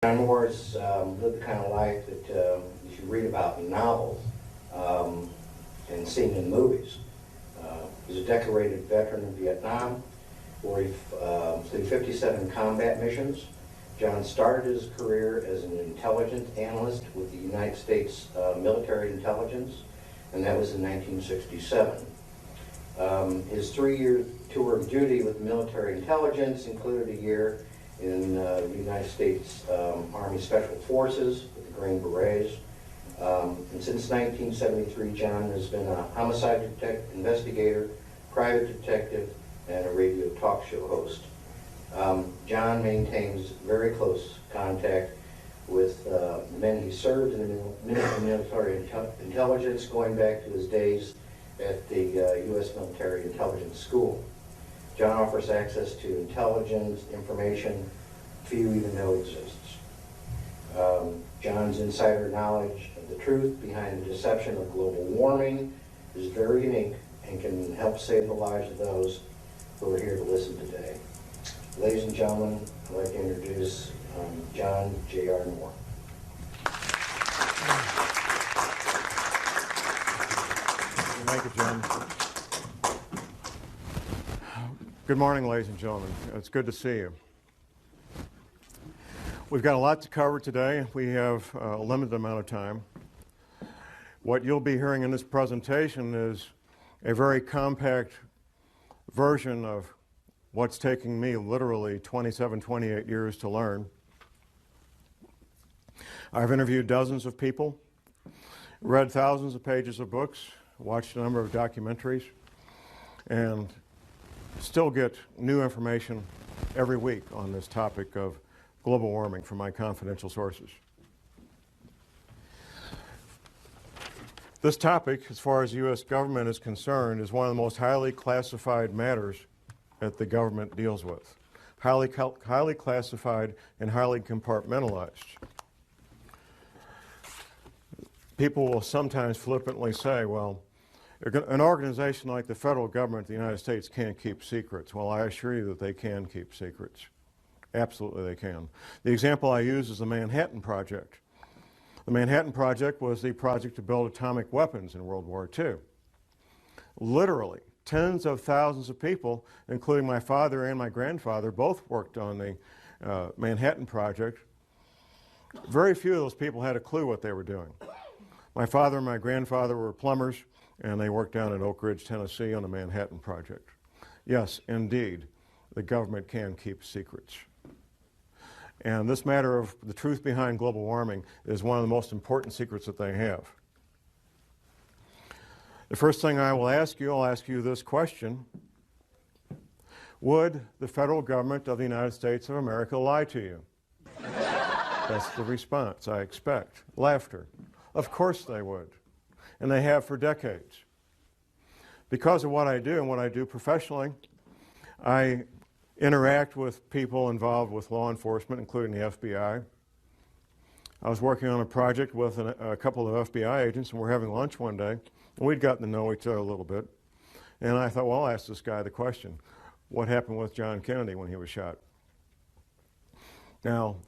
John Moore's lived the kind of life that you read about in novels and seen in movies. He's a decorated veteran of Vietnam, where he flew 57 combat missions. John started his career as an intelligence analyst with the United States military intelligence, and that was in 1967. His 3-year tour of duty with military intelligence included a year in the United States Army Special Forces with the Green Berets. And since 1973, John has been a homicide investigator, private detective, and a radio talk show host. John maintains very close contact with the men he served in the military intelligence, going back to his days at the U.S. Military Intelligence School. John offers access to intelligence information few even know exists. John's insider knowledge of the truth behind the deception of global warming is very unique and can help save the lives of those who are here to listen today. Ladies and gentlemen, I'd like to introduce John J.R. Moore. Thank you, John. Good morning, ladies and gentlemen. It's good to see you. We've got a lot to cover today. We have a limited amount of time. What you'll be hearing in this presentation is a very compact version of what's taking me literally 27, 28 years to learn. I've interviewed dozens of people, read thousands of pages of books, watched a number of documentaries, and still get new information every week on this topic of global warming from my confidential sources. This topic, as far as the U.S. government is concerned, is one of the most highly classified matters that the government deals with. Highly classified and highly compartmentalized. People will sometimes flippantly say, well, an organization like the federal government of the United States can't keep secrets. Well, I assure you that they can keep secrets. Absolutely they can. The example I use is the Manhattan Project. The Manhattan Project was the project to build atomic weapons in World War II. Literally, tens of thousands of people, including my father and my grandfather, both worked on the Manhattan Project. Very few of those people had a clue what they were doing. My father and my grandfather were plumbers, and they worked down in Oak Ridge, Tennessee on the Manhattan Project. Yes, indeed, the government can keep secrets. And this matter of the truth behind global warming is one of the most important secrets that they have. The first thing I'll ask you this question. Would the federal government of the United States of America lie to you? That's the response I expect. Laughter. Of course they would. And they have for decades. Because of what I do and what I do professionally, I interact with people involved with law enforcement, including the FBI. I was working on a project with a couple of FBI agents, and we're having lunch one day, and we'd gotten to know each other a little bit. And I thought, well, I'll ask this guy the question, what happened with John Kennedy when he was shot? Now,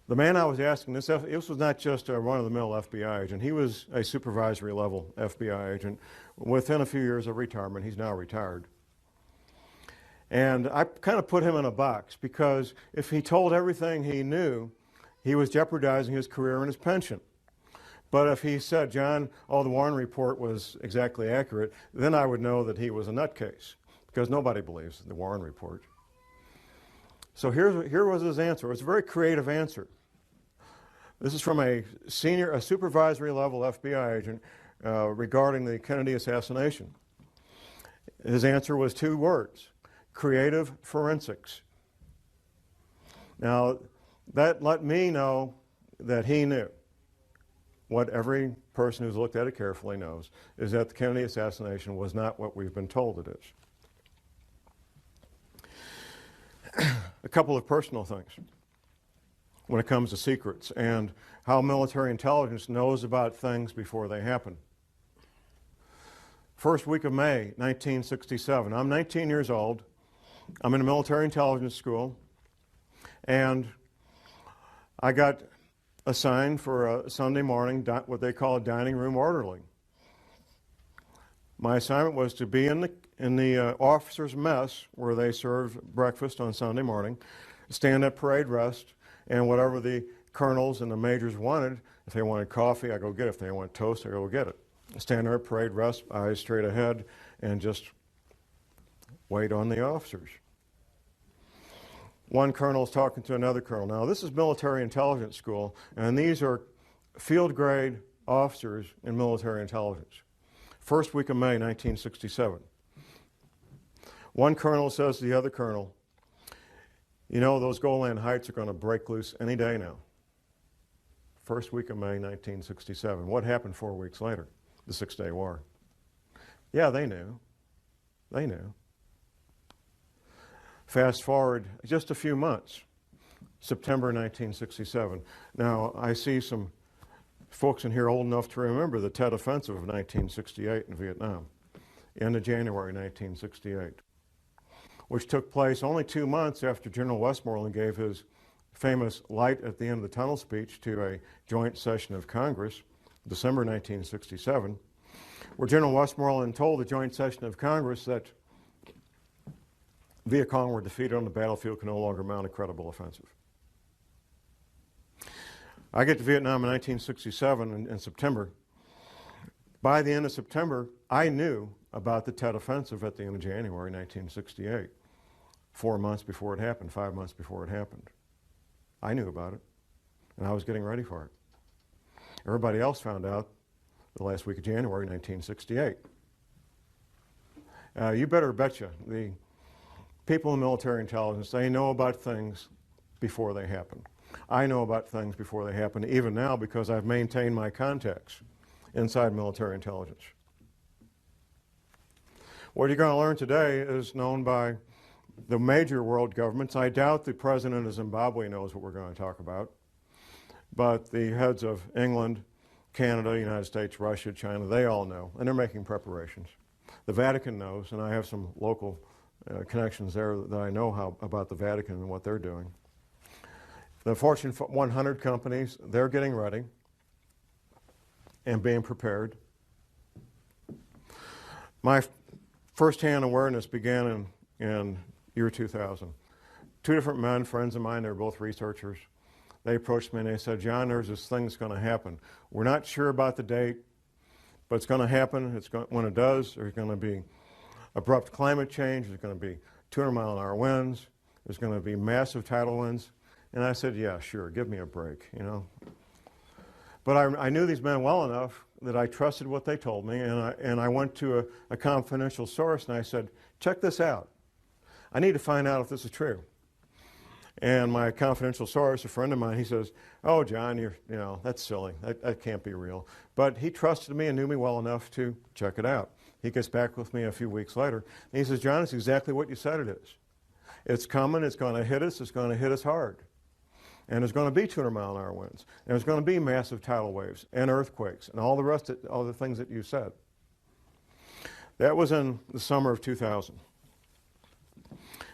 the man I was asking this was not just a run-of-the-mill FBI agent. He was a supervisory level FBI agent. Within a few years of retirement, he's now retired. And I kind of put him in a box because if he told everything he knew, he was jeopardizing his career and his pension. But if he said, John, the Warren report was exactly accurate, then I would know that he was a nutcase, because nobody believes the Warren report. So here was his answer. It was a very creative answer. This is from a supervisory level FBI agent regarding the Kennedy assassination. His answer was 2 words. Creative forensics. Now, that let me know that he knew. What every person who's looked at it carefully knows is that the Kennedy assassination was not what we've been told it is. A couple of personal things when it comes to secrets and how military intelligence knows about things before they happen. First week of May, 1967. I'm 19 years old. I'm in a military intelligence school, and I got assigned for a Sunday morning, what they call a dining room orderly. My assignment was to be in the officers' mess where they served breakfast on Sunday morning, stand at parade rest, and whatever the colonels and the majors wanted, if they wanted coffee, I go get it. If they want toast, I go get it. Stand there at parade rest, eyes straight ahead, and just wait on the officers. One colonel is talking to another colonel. Now, this is military intelligence school, and these are field grade officers in military intelligence. First week of May, 1967. One colonel says to the other colonel, you know, those Golan Heights are going to break loose any day now. First week of May, 1967. What happened 4 weeks later? The Six-Day War. Yeah, they knew. They knew. Fast forward just a few months, September 1967. Now, I see some folks in here old enough to remember the Tet Offensive of 1968 in Vietnam, end of January 1968, which took place only 2 months after General Westmoreland gave his famous light at the end of the tunnel speech to a joint session of Congress, December 1967, where General Westmoreland told the joint session of Congress that Viet Cong were defeated on the battlefield, could no longer mount a credible offensive. I get to Vietnam in 1967 in September. By the end of September, I knew about the Tet Offensive at the end of January 1968. 4 months before it happened, 5 months before it happened. I knew about it, and I was getting ready for it. Everybody else found out the last week of January 1968. You better betcha, the people in military intelligence, they know about things before they happen. I know about things before they happen, even now, because I've maintained my contacts inside military intelligence. What you're going to learn today is known by the major world governments. I doubt the president of Zimbabwe knows what we're going to talk about, but the heads of England, Canada, United States, Russia, China, they all know, and they're making preparations. The Vatican knows, and I have some local connections there that I know about the Vatican and what they're doing. The Fortune 100 companies, they're getting ready and being prepared. My first-hand awareness began in year 2000. Two different men, friends of mine, they were both researchers. They approached me and they said, John, there's this thing that's going to happen. We're not sure about the date, but it's going to happen. When it does, there's going to be abrupt climate change. There's going to be 200-mile-an-hour winds. There's going to be massive tidal winds. And I said, yeah, sure, give me a break, you know. But I knew these men well enough that I trusted what they told me, and I went to a confidential source and I said, check this out. I need to find out if this is true. And my confidential source, a friend of mine, he says, oh, John, you know, that's silly. That can't be real. But he trusted me and knew me well enough to check it out. He gets back with me a few weeks later, and he says, John, it's exactly what you said it is. It's coming, it's going to hit us, it's going to hit us hard. And there's going to be 200-mile-an-hour winds. And there's going to be massive tidal waves and earthquakes and all the rest of all the things that you said. That was in the summer of 2000.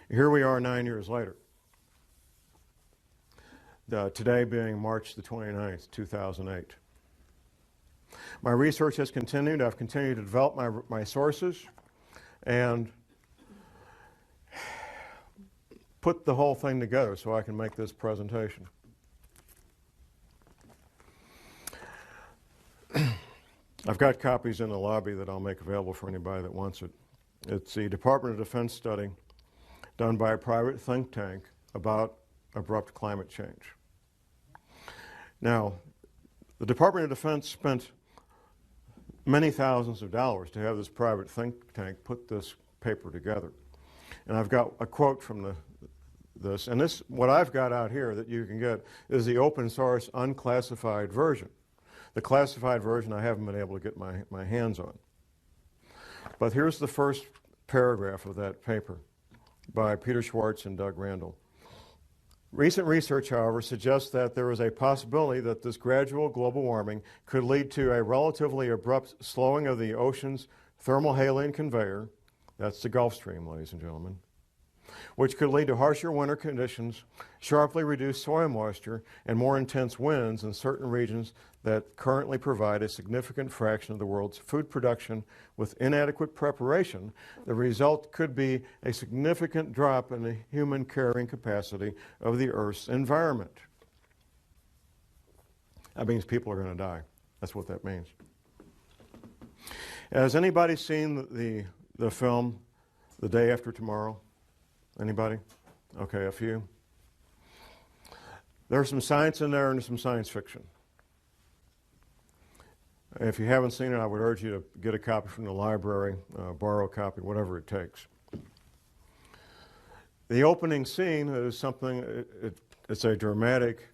Here we are 9 years later. Today being March the 29th, 2008. My research has continued. I've continued to develop my sources and put the whole thing together so I can make this presentation. I've got copies in the lobby that I'll make available for anybody that wants it. It's the Department of Defense study done by a private think tank about abrupt climate change. Now, the Department of Defense spent many thousands of dollars to have this private think tank put this paper together. And I've got a quote from this, and this, what I've got out here that you can get is the open source unclassified version. The classified version I haven't been able to get my hands on. But here's the first paragraph of that paper by Peter Schwartz and Doug Randall. Recent research, however, suggests that there is a possibility that this gradual global warming could lead to a relatively abrupt slowing of the ocean's thermal haline conveyor, that's the Gulf Stream, ladies and gentlemen, which could lead to harsher winter conditions, sharply reduced soil moisture, and more intense winds in certain regions that currently provide a significant fraction of the world's food production. With inadequate preparation, the result could be a significant drop in the human carrying capacity of the Earth's environment. That means people are going to die. That's what that means. Has anybody seen the film The Day After Tomorrow? Anybody? Okay, a few. There's some science in there and some science fiction. If you haven't seen it, I would urge you to get a copy from the library, borrow a copy, whatever it takes. The opening scene is something, it's a dramatic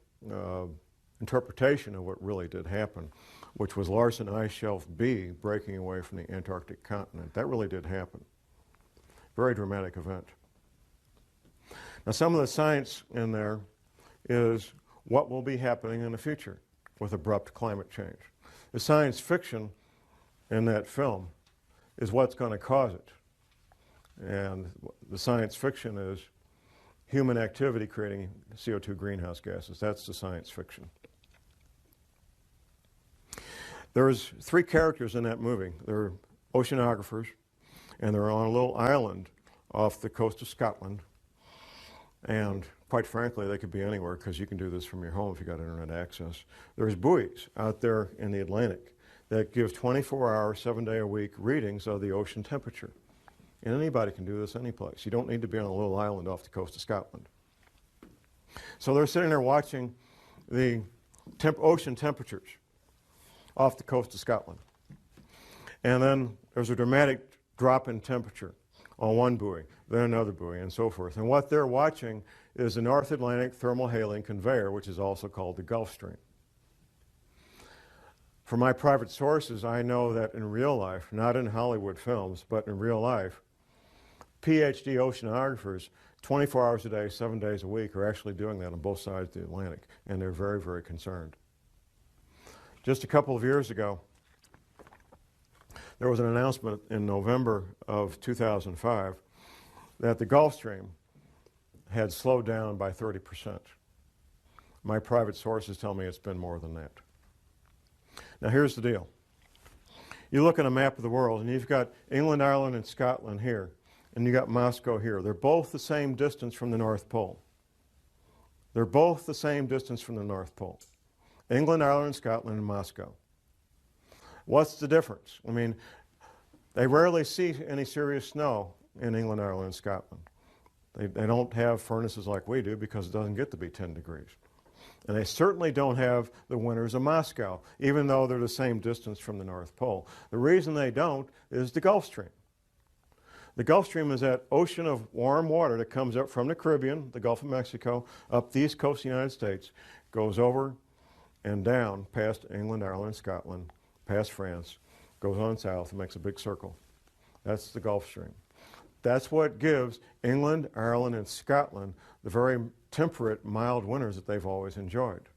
interpretation of what really did happen, which was Larsen Ice Shelf B breaking away from the Antarctic continent. That really did happen. Very dramatic event. Now, some of the science in there is what will be happening in the future with abrupt climate change. The science fiction in that film is what's going to cause it. And the science fiction is human activity creating CO2 greenhouse gases. That's the science fiction. There's 3 characters in that movie. They're oceanographers, and they're on a little island off the coast of Scotland. And quite frankly, they could be anywhere because you can do this from your home if you've got internet access. There's buoys out there in the Atlantic that give 24-hour, 7-day-a-week readings of the ocean temperature. And anybody can do this any place. You don't need to be on a little island off the coast of Scotland. So they're sitting there watching the ocean temperatures off the coast of Scotland. And then there's a dramatic drop in temperature on one buoy, then another buoy, and so forth. And what they're watching is the North Atlantic thermohaline conveyor, which is also called the Gulf Stream. From my private sources, I know that in real life, not in Hollywood films, but in real life, PhD oceanographers, 24 hours a day, 7 days a week, are actually doing that on both sides of the Atlantic, and they're very, very concerned. Just a couple of years ago, there was an announcement in November of 2005 that the Gulf Stream had slowed down by 30%. My private sources tell me it's been more than that. Now here's the deal. You look at a map of the world and you've got England, Ireland, and Scotland here, and you got Moscow here. They're both the same distance from the North Pole. They're both the same distance from the North Pole. England, Ireland, and Scotland, and Moscow. What's the difference? I mean, they rarely see any serious snow in England, Ireland, and Scotland. They don't have furnaces like we do because it doesn't get to be 10 degrees. And they certainly don't have the winters of Moscow, even though they're the same distance from the North Pole. The reason they don't is the Gulf Stream. The Gulf Stream is that ocean of warm water that comes up from the Caribbean, the Gulf of Mexico, up the east coast of the United States, goes over and down past England, Ireland, Scotland, past France, goes on south and makes a big circle. That's the Gulf Stream. That's what gives England, Ireland, and Scotland the very temperate, mild winters that they've always enjoyed.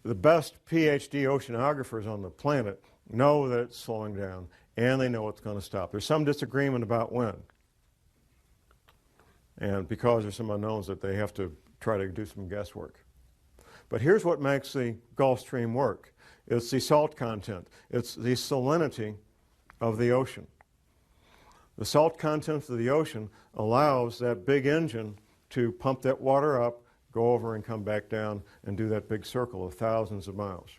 The best PhD oceanographers on the planet know that it's slowing down, and they know it's going to stop. There's some disagreement about when. And because there's some unknowns that they have to try to do some guesswork. But here's what makes the Gulf Stream work. It's the salt content. It's the salinity of the ocean. The salt content of the ocean allows that big engine to pump that water up, go over and come back down and do that big circle of thousands of miles.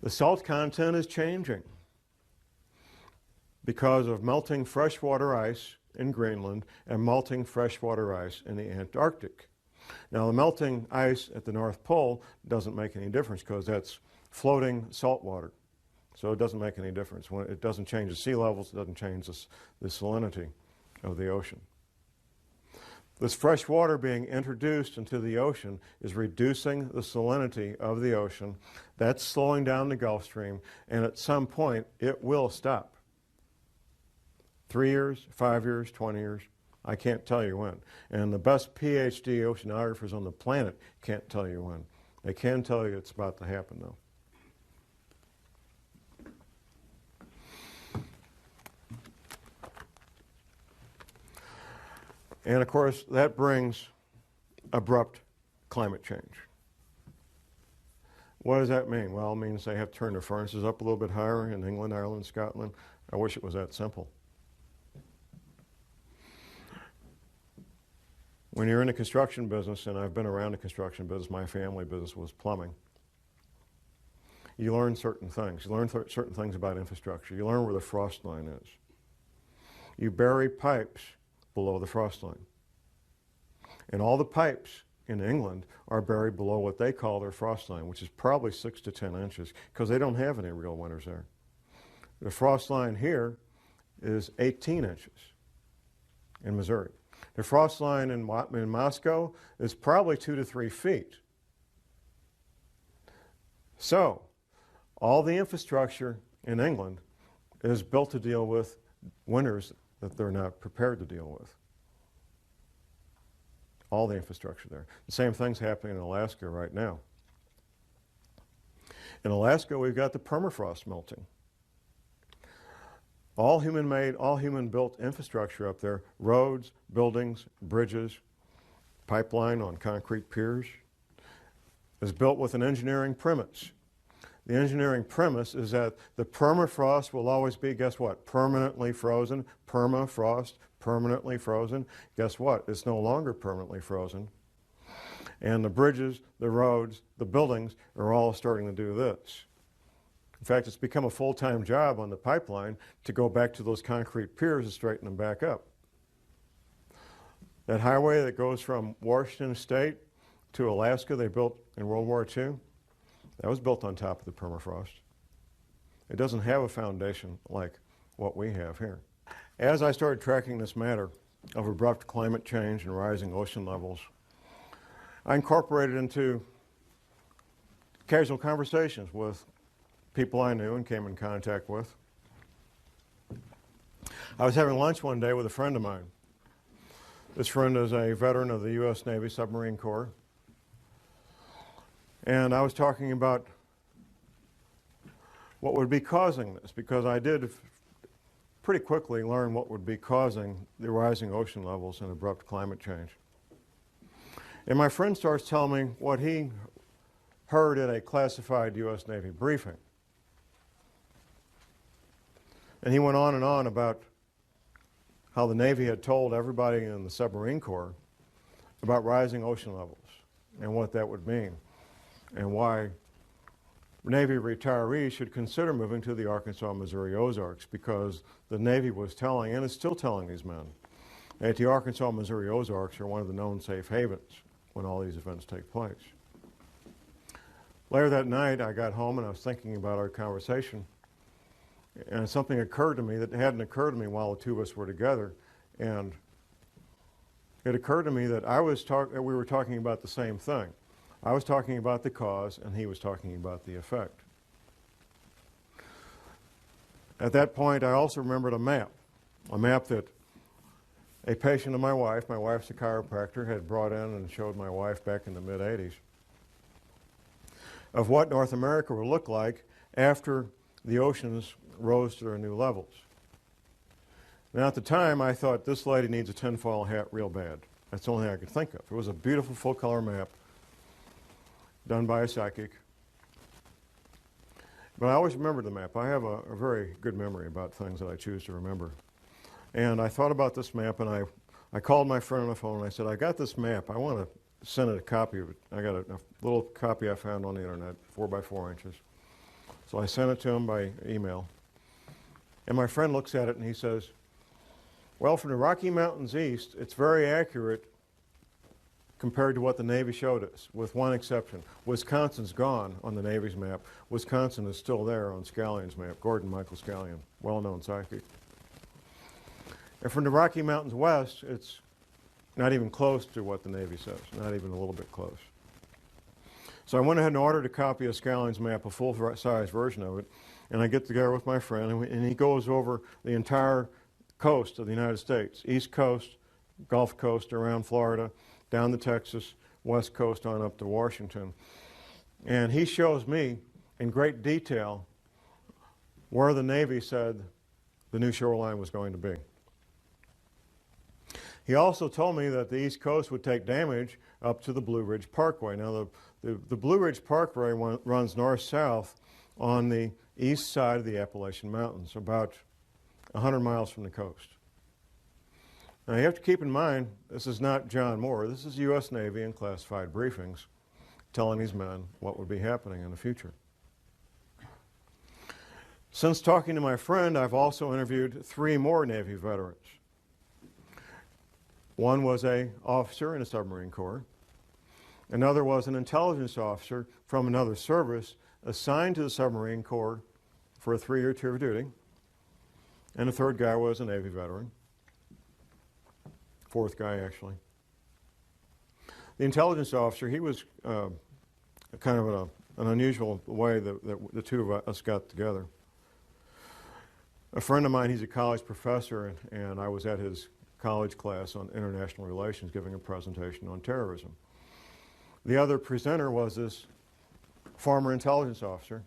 The salt content is changing because of melting freshwater ice in Greenland and melting freshwater ice in the Antarctic. Now, the melting ice at the North Pole doesn't make any difference because that's floating salt water. So it doesn't make any difference. It doesn't change the sea levels, it doesn't change the salinity of the ocean. This fresh water being introduced into the ocean is reducing the salinity of the ocean. That's slowing down the Gulf Stream, and at some point it will stop. 3 years, 5 years, 20 years, I can't tell you when. And the best PhD oceanographers on the planet can't tell you when. They can tell you it's about to happen, though. And of course, that brings abrupt climate change. What does that mean? Well, it means they have to turn their furnaces up a little bit higher in England, Ireland, Scotland. I wish it was that simple. When you're in the construction business, and I've been around the construction business, my family business was plumbing, you learn certain things. You learn certain things about infrastructure. You learn where the frost line is. You bury pipes below the frost line. And all the pipes in England are buried below what they call their frost line, which is probably 6 to 10 inches, because they don't have any real winters there. The frost line here is 18 inches in Missouri. The frost line in Moscow is probably 2 to 3 feet. So, all the infrastructure in England is built to deal with winters that they're not prepared to deal with. All the infrastructure there. The same thing's happening in Alaska right now. In Alaska, we've got the permafrost melting. All human-made, all human-built infrastructure up there, roads, buildings, bridges, pipeline on concrete piers, is built with an engineering premise. The engineering premise is that the permafrost will always be, guess what, permanently frozen. Permafrost, permanently frozen. Guess what, it's no longer permanently frozen. And the bridges, the roads, the buildings are all starting to do this. In fact, it's become a full-time job on the pipeline to go back to those concrete piers and straighten them back up. That highway that goes from Washington State to Alaska they built in World War II, that was built on top of the permafrost. It doesn't have a foundation like what we have here. As I started tracking this matter of abrupt climate change and rising ocean levels, I incorporated into casual conversations with people I knew and came in contact with. I was having lunch one day with a friend of mine. This friend is a veteran of the U.S. Navy Submarine Corps. And I was talking about what would be causing this, because I did pretty quickly learn what would be causing the rising ocean levels and abrupt climate change. And my friend starts telling me what he heard at a classified U.S. Navy briefing. And he went on about how the Navy had told everybody in the submarine corps about rising ocean levels and what that would mean, and why Navy retirees should consider moving to the Arkansas, Missouri Ozarks, because the Navy was telling, and is still telling these men, that the Arkansas, Missouri Ozarks are one of the known safe havens when all these events take place. Later that night, I got home and I was thinking about our conversation, and something occurred to me that hadn't occurred to me while the two of us were together. And it occurred to me that we were talking about the same thing. I was talking about the cause, and he was talking about the effect. At that point, I also remembered a map that a patient of my wife's a chiropractor, had brought in and showed my wife back in the mid-'80s, of what North America would look like after the oceans rose to their new levels. Now, at the time, I thought, this lady needs a tinfoil hat real bad. That's the only thing I could think of. It was a beautiful full-color map done by a psychic. But I always remembered the map. I have a very good memory about things that I choose to remember. And I thought about this map, and I called my friend on the phone, and I said, I got this map. I want to send it a copy of it. I got a little copy I found on the internet, 4 by 4 inches. So I sent it to him by email. And my friend looks at it and he says, well, from the Rocky Mountains east, it's very accurate compared to what the Navy showed us, with one exception. Wisconsin's gone on the Navy's map. Wisconsin is still there on Scallion's map, Gordon Michael Scallion, well-known psychic. And from the Rocky Mountains west, it's not even close to what the Navy says, not even a little bit close. So I went ahead and ordered a copy of Scallion's map, a full-size version of it, and I get together with my friend, and he goes over the entire coast of the United States, East Coast, Gulf Coast around Florida, down to Texas, West Coast on up to Washington. And he shows me in great detail where the Navy said the new shoreline was going to be. He also told me that the East Coast would take damage up to the Blue Ridge Parkway. Now, the Blue Ridge Parkway runs north-south on the east side of the Appalachian Mountains, about 100 miles from the coast. Now, you have to keep in mind, this is not John Moore. This is U.S. Navy and classified briefings telling these men what would be happening in the future. Since talking to my friend, I've also interviewed 3 more Navy veterans. One was an officer in the submarine corps. Another was an intelligence officer from another service assigned to the submarine corps for a 3-year tour of duty. And the third guy was a Navy veteran. Fourth guy, actually. The intelligence officer, he was kind of an unusual way that the two of us got together. A friend of mine, he's a college professor, and I was at his college class on international relations giving a presentation on terrorism. The other presenter was this former intelligence officer.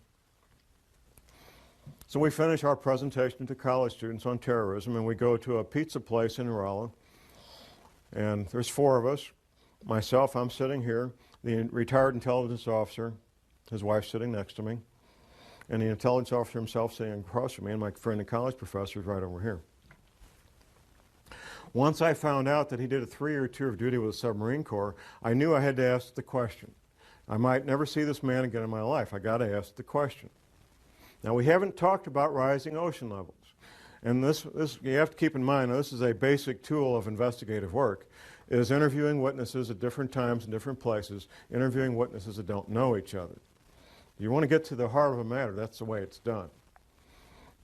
So we finish our presentation to college students on terrorism, and we go to a pizza place in Rolla. And there's 4 of us. Myself, I'm sitting here. The retired intelligence officer, his wife sitting next to me. And the intelligence officer himself sitting across from me, and my friend and college professor is right over here. Once I found out that he did a 3-year tour of duty with the submarine corps, I knew I had to ask the question. I might never see this man again in my life. I got to ask the question. Now, we haven't talked about rising ocean levels. And this you have to keep in mind, this is a basic tool of investigative work, is interviewing witnesses at different times and different places, interviewing witnesses that don't know each other. You want to get to the heart of a matter, that's the way it's done.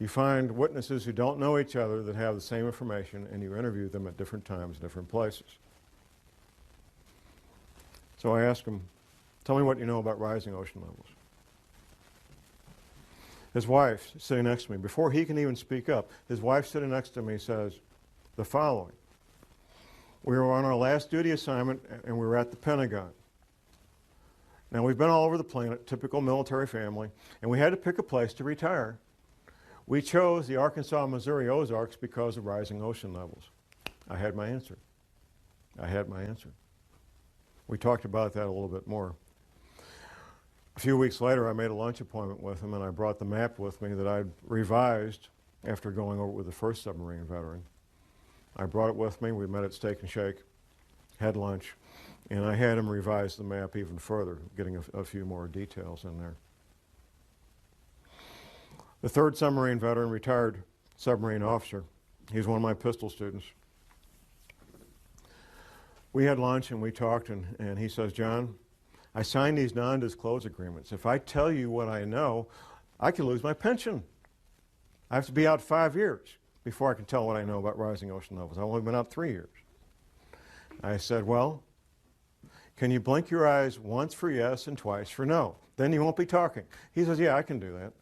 You find witnesses who don't know each other that have the same information, and you interview them at different times, different places. So I asked him, tell me what you know about rising ocean levels. His wife, sitting next to me, before he can even speak up, his wife sitting next to me says the following. We were on our last duty assignment, and we were at the Pentagon. Now, we've been all over the planet, typical military family, and we had to pick a place to retire. We chose the Arkansas, Missouri Ozarks because of rising ocean levels. I had my answer. I had my answer. We talked about that a little bit more. A few weeks later, I made a lunch appointment with him, and I brought the map with me that I'd revised after going over it with the first submarine veteran. I brought it with me. We met at Steak and Shake, had lunch, and I had him revise the map even further, getting a few more details in there. The third submarine veteran, retired submarine officer, he's one of my pistol students. We had lunch and we talked, and he says, John, I signed these non-disclosure agreements. If I tell you what I know, I could lose my pension. I have to be out 5 years before I can tell what I know about rising ocean levels. I've only been out 3 years. I said, well, can you blink your eyes once for yes and twice for no? Then you won't be talking. He says, yeah, I can do that.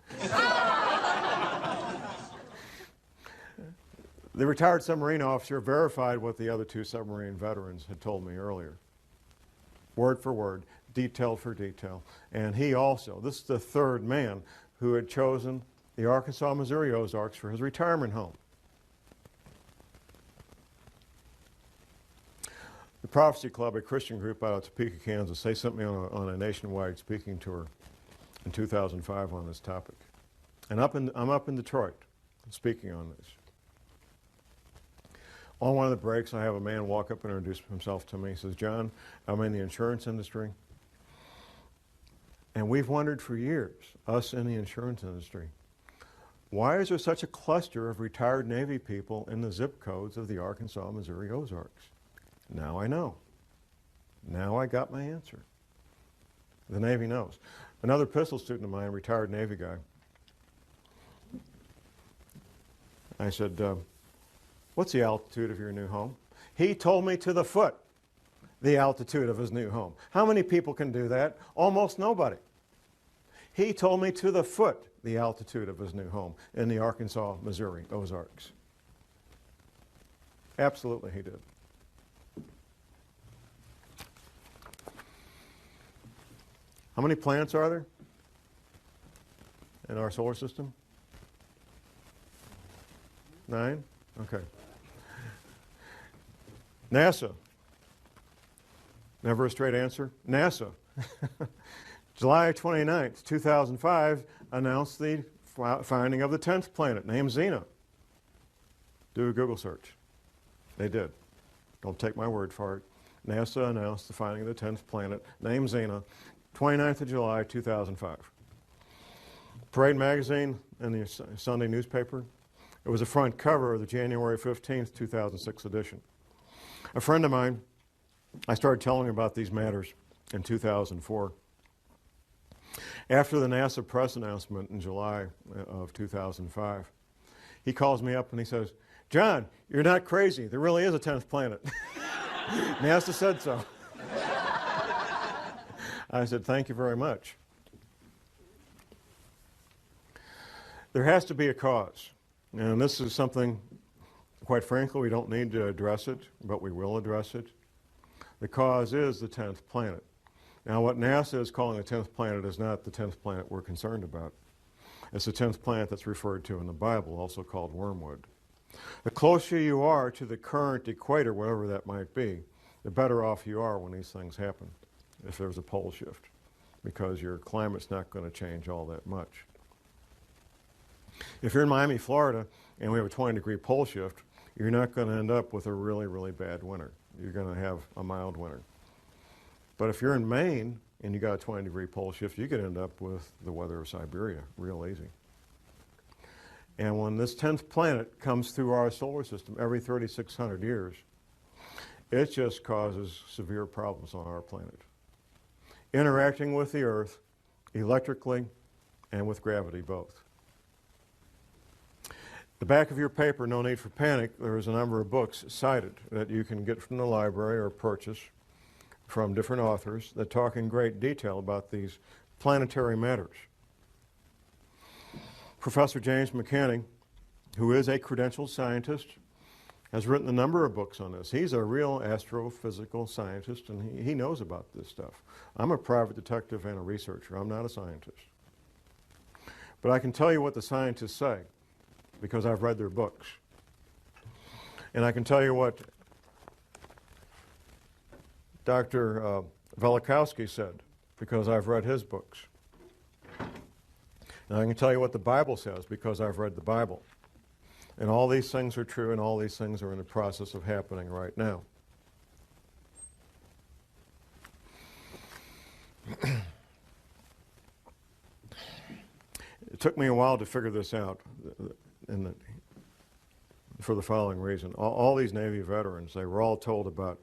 The retired submarine officer verified what the other 2 submarine veterans had told me earlier. Word for word, detail for detail. And he also, this is the third man who had chosen the Arkansas, Missouri Ozarks for his retirement home. The Prophecy Club, a Christian group out of Topeka, Kansas, they sent me on a nationwide speaking tour in 2005 on this topic. And I'm up in Detroit speaking on this. On one of the breaks, I have a man walk up and introduce himself to me. He says, John, I'm in the insurance industry. And we've wondered for years, us in the insurance industry, why is there such a cluster of retired Navy people in the zip codes of the Arkansas, Missouri Ozarks? Now I know. Now I got my answer. The Navy knows. Another pistol student of mine, retired Navy guy, I said, what's the altitude of your new home? He told me to the foot the altitude of his new home. How many people can do that? Almost nobody. He told me to the foot the altitude of his new home in the Arkansas, Missouri Ozarks. Absolutely he did. How many planets are there in our solar system? 9? Okay. NASA. Never a straight answer. NASA. July 29th, 2005, announced the finding of the 10th planet, named Xena. Do a Google search. They did. Don't take my word for it. NASA announced the finding of the 10th planet, named Xena, 29th of July, 2005. Parade magazine in the Sunday newspaper. It was the front cover of the January 15th, 2006 edition. A friend of mine, I started telling him about these matters in 2004. After the NASA press announcement in July of 2005, he calls me up and he says, "John, you're not crazy. There really is a 10th planet." NASA said so. I said, "Thank you very much." There has to be a cause. And this is something, quite frankly, we don't need to address it, but we will address it. The cause is the 10th planet. Now, what NASA is calling the 10th planet is not the 10th planet we're concerned about. It's the 10th planet that's referred to in the Bible, also called Wormwood. The closer you are to the current equator, whatever that might be, the better off you are when these things happen, if there's a pole shift, because your climate's not going to change all that much. If you're in Miami, Florida, and we have a 20-degree pole shift, you're not going to end up with a really, really bad winter. You're going to have a mild winter. But if you're in Maine and you got a 20-degree pole shift, you could end up with the weather of Siberia real easy. And when this 10th planet comes through our solar system every 3,600 years, it just causes severe problems on our planet. Interacting with the Earth electrically and with gravity both. The back of your paper, no need for panic, there is a number of books cited that you can get from the library or purchase from different authors that talk in great detail about these planetary matters. Professor James McCanney, who is a credentialed scientist, has written a number of books on this. He's a real astrophysical scientist, and he knows about this stuff. I'm a private detective and a researcher. I'm not a scientist. But I can tell you what the scientists say, because I've read their books. And I can tell you what Dr. Velikovsky said, because I've read his books. And I can tell you what the Bible says, because I've read the Bible. And all these things are true, and all these things are in the process of happening right now. It took me a while to figure this out for the following reason. All these Navy veterans, they were all told about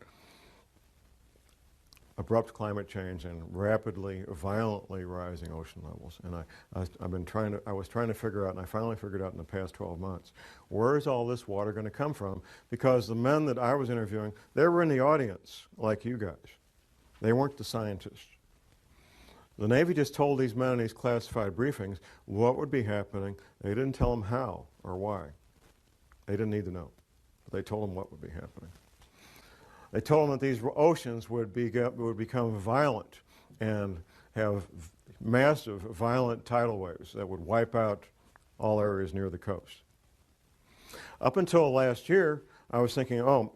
abrupt climate change and rapidly, violently rising ocean levels. And I was trying to figure out, and I finally figured out in the past 12 months, where is all this water going to come from? Because the men that I was interviewing, they were in the audience, like you guys. They weren't the scientists. The Navy just told these men in these classified briefings what would be happening. They didn't tell them how or why. They didn't need to know. But they told them what would be happening. They told them that these oceans would become violent and have massive, violent tidal waves that would wipe out all areas near the coast. Up until last year, I was thinking, oh,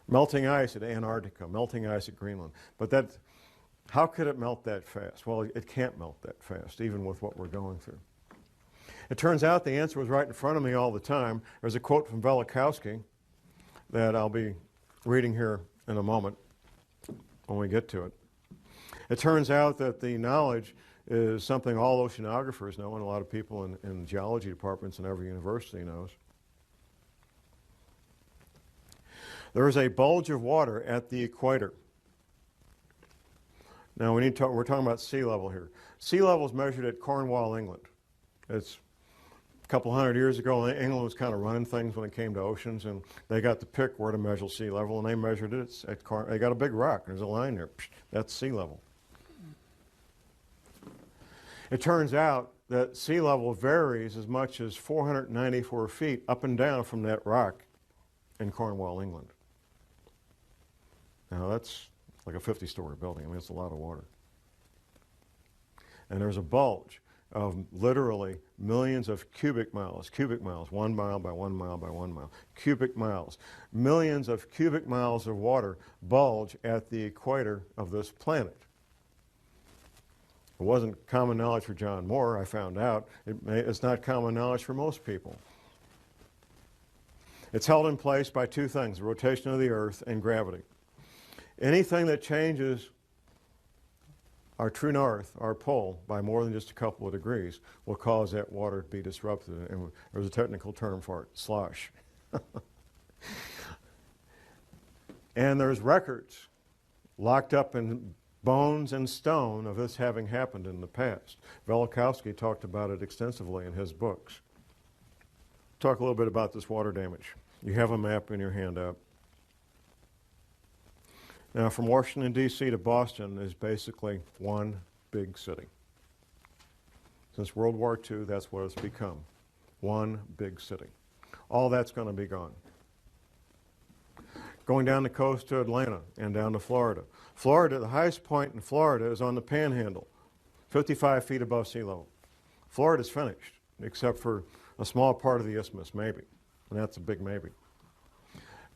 melting ice at Antarctica, melting ice at Greenland. But how could it melt that fast? Well, it can't melt that fast, even with what we're going through. It turns out the answer was right in front of me all the time. There's a quote from Velikovsky that I'll be reading here in a moment when we get to it. It turns out that the knowledge is something all oceanographers know, and a lot of people in geology departments in every university knows. There is a bulge of water at the equator. Now we're talking about sea level here. Sea level is measured at Cornwall, England. It's a couple hundred years ago, England was kind of running things when it came to oceans, and they got to pick where to measure sea level, and they measured it they got a big rock. There's a line there. That's sea level. It turns out that sea level varies as much as 494 feet up and down from that rock in Cornwall, England. Now that's like a 50-story building. I mean, it's a lot of water. And there's a bulge. of literally millions of cubic miles, 1 mile by 1 mile by 1 mile, cubic miles. Millions of cubic miles of water bulge at the equator of this planet. It wasn't common knowledge for John Moore, I found out. It's not common knowledge for most people. It's held in place by two things, the rotation of the Earth and gravity. Anything that changes our true north, our pole, by more than just a couple of degrees will cause that water to be disrupted. And there's a technical term for it, slosh. And there's records locked up in bones and stone of this having happened in the past. Velikovsky talked about it extensively in his books. Talk a little bit about this water damage. You have a map in your handout. Now, from Washington, D.C. to Boston is basically one big city. Since World War II, that's what it's become. One big city. All that's going to be gone. Going down the coast to Atlanta and down to Florida. Florida, the highest point in Florida is on the Panhandle, 55 feet above sea level. Florida's finished, except for a small part of the isthmus, maybe. And that's a big maybe.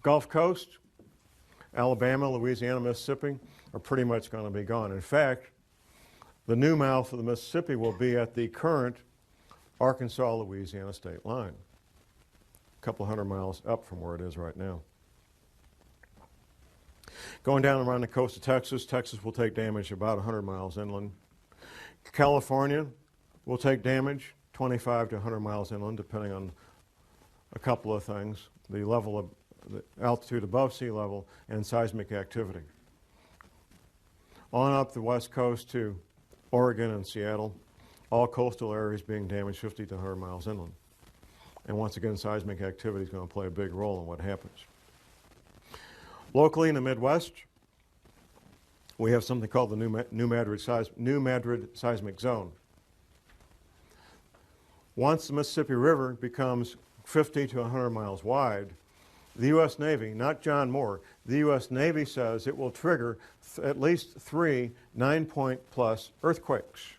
Gulf Coast, Alabama, Louisiana, Mississippi are pretty much going to be gone. In fact, the new mouth of the Mississippi will be at the current Arkansas-Louisiana state line, a couple hundred miles up from where it is right now. Going down around the coast of Texas, Texas will take damage about 100 miles inland. California will take damage 25 to 100 miles inland, depending on a couple of things, the level of the altitude above sea level and seismic activity. On up the west coast to Oregon and Seattle, all coastal areas being damaged 50 to 100 miles inland. And once again, seismic activity is going to play a big role in what happens. Locally in the Midwest, we have something called the New Madrid seismic zone. Once the Mississippi River becomes 50 to 100 miles wide, the U.S. Navy, not John Moore, the U.S. Navy says it will trigger at least 3 9-point-plus earthquakes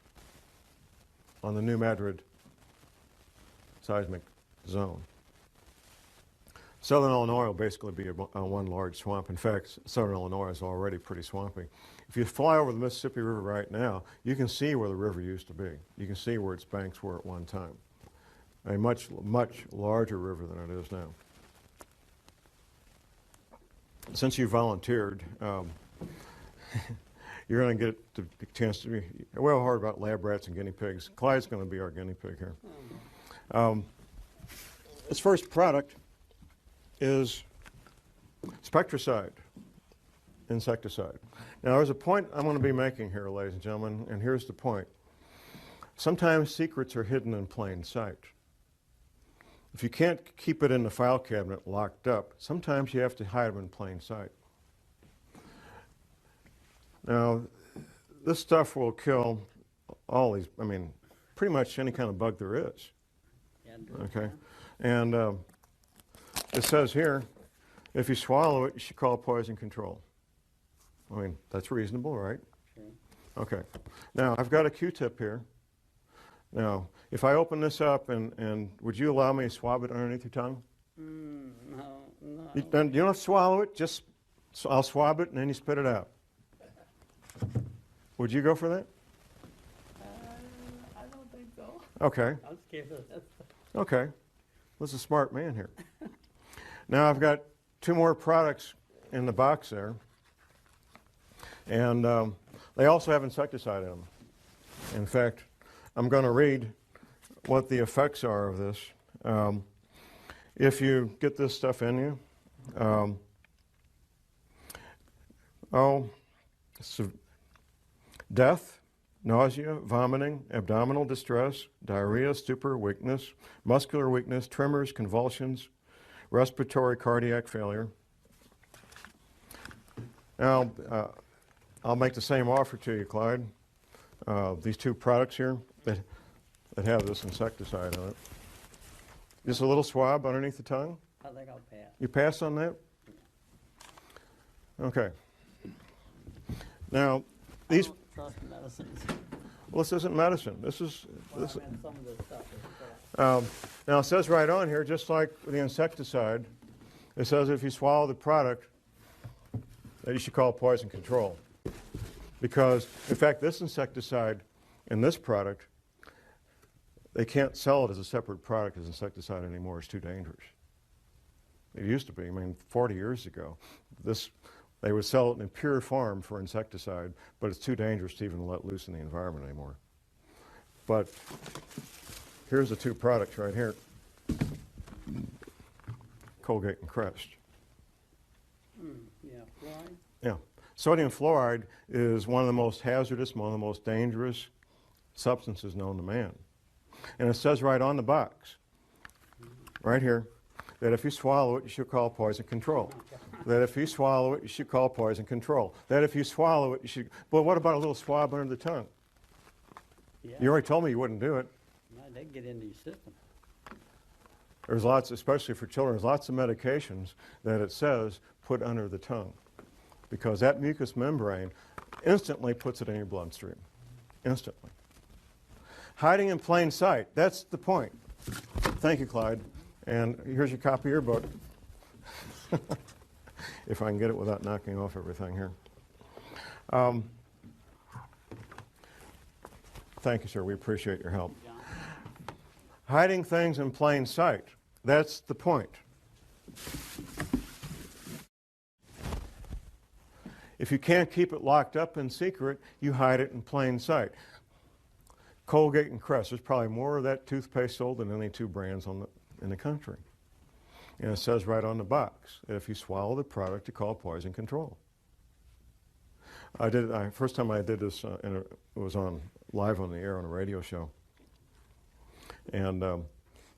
on the New Madrid seismic zone. Southern Illinois will basically be one large swamp. In fact, southern Illinois is already pretty swampy. If you fly over the Mississippi River right now, you can see where the river used to be. You can see where its banks were at one time. A much, much larger river than it is now. Since you volunteered, you're going to get the chance to be, well, hard about lab rats and guinea pigs. Clyde's going to be our guinea pig here. This first product is spectricide, insecticide. Now, there's a point I'm going to be making here, ladies and gentlemen, and here's the point. Sometimes secrets are hidden in plain sight. If you can't keep it in the file cabinet locked up, sometimes you have to hide them in plain sight. Now, this stuff will kill all these, I mean, pretty much any kind of bug there is. Okay? And it says here, if you swallow it, you should call poison control. I mean, that's reasonable, right? Okay. Now, I've got a Q-tip here. Now, if I open this up and would you allow me to swab it underneath your tongue? No. You don't have to swallow it, just I'll swab it and then you spit it out. Would you go for that? I don't think so. Okay. I'm scared of that. Okay. This is a smart man here. Now I've got 2 more products in the box there. And they also have insecticide in them. In fact, I'm going to read what the effects are of this. If you get this stuff in you, death, nausea, vomiting, abdominal distress, diarrhea, stupor, weakness, muscular weakness, tremors, convulsions, respiratory cardiac failure. Now, I'll make the same offer to you, Clyde. These 2 products here that have this insecticide on it. Just a little swab underneath the tongue. I think I'll pass. You pass on that? Okay. Now, these I don't trust medicines. Well, this isn't medicine. This is, Well, this, I meant some of the stuff now it says right on here, just like the insecticide, it says if you swallow the product, that you should call poison control. Because, in fact, this insecticide and this product, they can't sell it as a separate product as insecticide anymore. It's too dangerous. It used to be. I mean, 40 years ago, they would sell it in pure form for insecticide, but it's too dangerous to even let loose in the environment anymore. But here's the two products right here, Colgate and Crest. yeah, fluoride. Yeah. Sodium fluoride is one of the most hazardous, one of the most dangerous substances known to man. And it says right on the box, right here, that if you swallow it, you should call poison control. That if you swallow it, you should call poison control. That if you swallow it, you should... But what about a little swab under the tongue? Yeah, You already told me you wouldn't do it. no, they get into your system. There's lots, especially for children, there's lots of medications that it says put under the tongue. Because that mucous membrane instantly puts it in your bloodstream. Instantly. Hiding in plain sight. That's the point. Thank you, Clyde. And here's your copy of your book. If I can get it without knocking off everything here. Thank you, sir. We appreciate your help. John. Hiding things in plain sight. That's the point. If you can't keep it locked up in secret, you hide it in plain sight. Colgate and Crest, there's probably more of that toothpaste sold than any two brands in the country. And it says right on the box that if you swallow the product, you call poison control. First time I did this, it was live on the air on a radio show. And it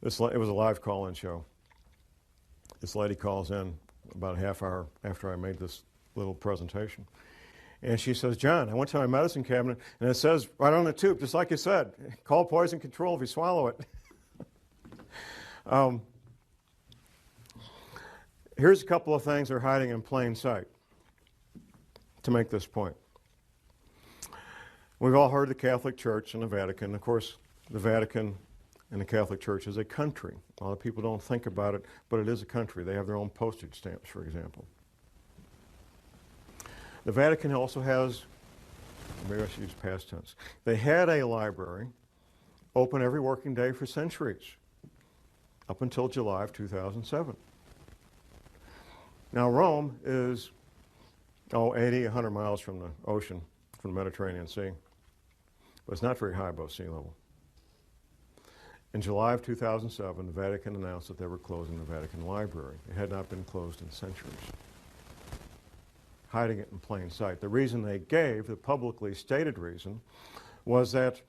was a live call-in show. This lady calls in about a half hour after I made this little presentation. And she says, John, I went to my medicine cabinet, and it says right on the tube, just like you said, call poison control if you swallow it. Here's a couple of things that are hiding in plain sight to make this point. We've all heard of the Catholic Church and the Vatican. Of course, the Vatican and the Catholic Church is a country. A lot of people don't think about it, but it is a country. They have their own postage stamps, for example. The Vatican also has, maybe I should use past tense, they had a library open every working day for centuries, up until July of 2007. Now Rome is, 80, 100 miles from the ocean, from the Mediterranean Sea, but it's not very high above sea level. In July of 2007, the Vatican announced that they were closing the Vatican Library. It had not been closed in centuries. Hiding it in plain sight. The reason they gave, the publicly stated reason, was that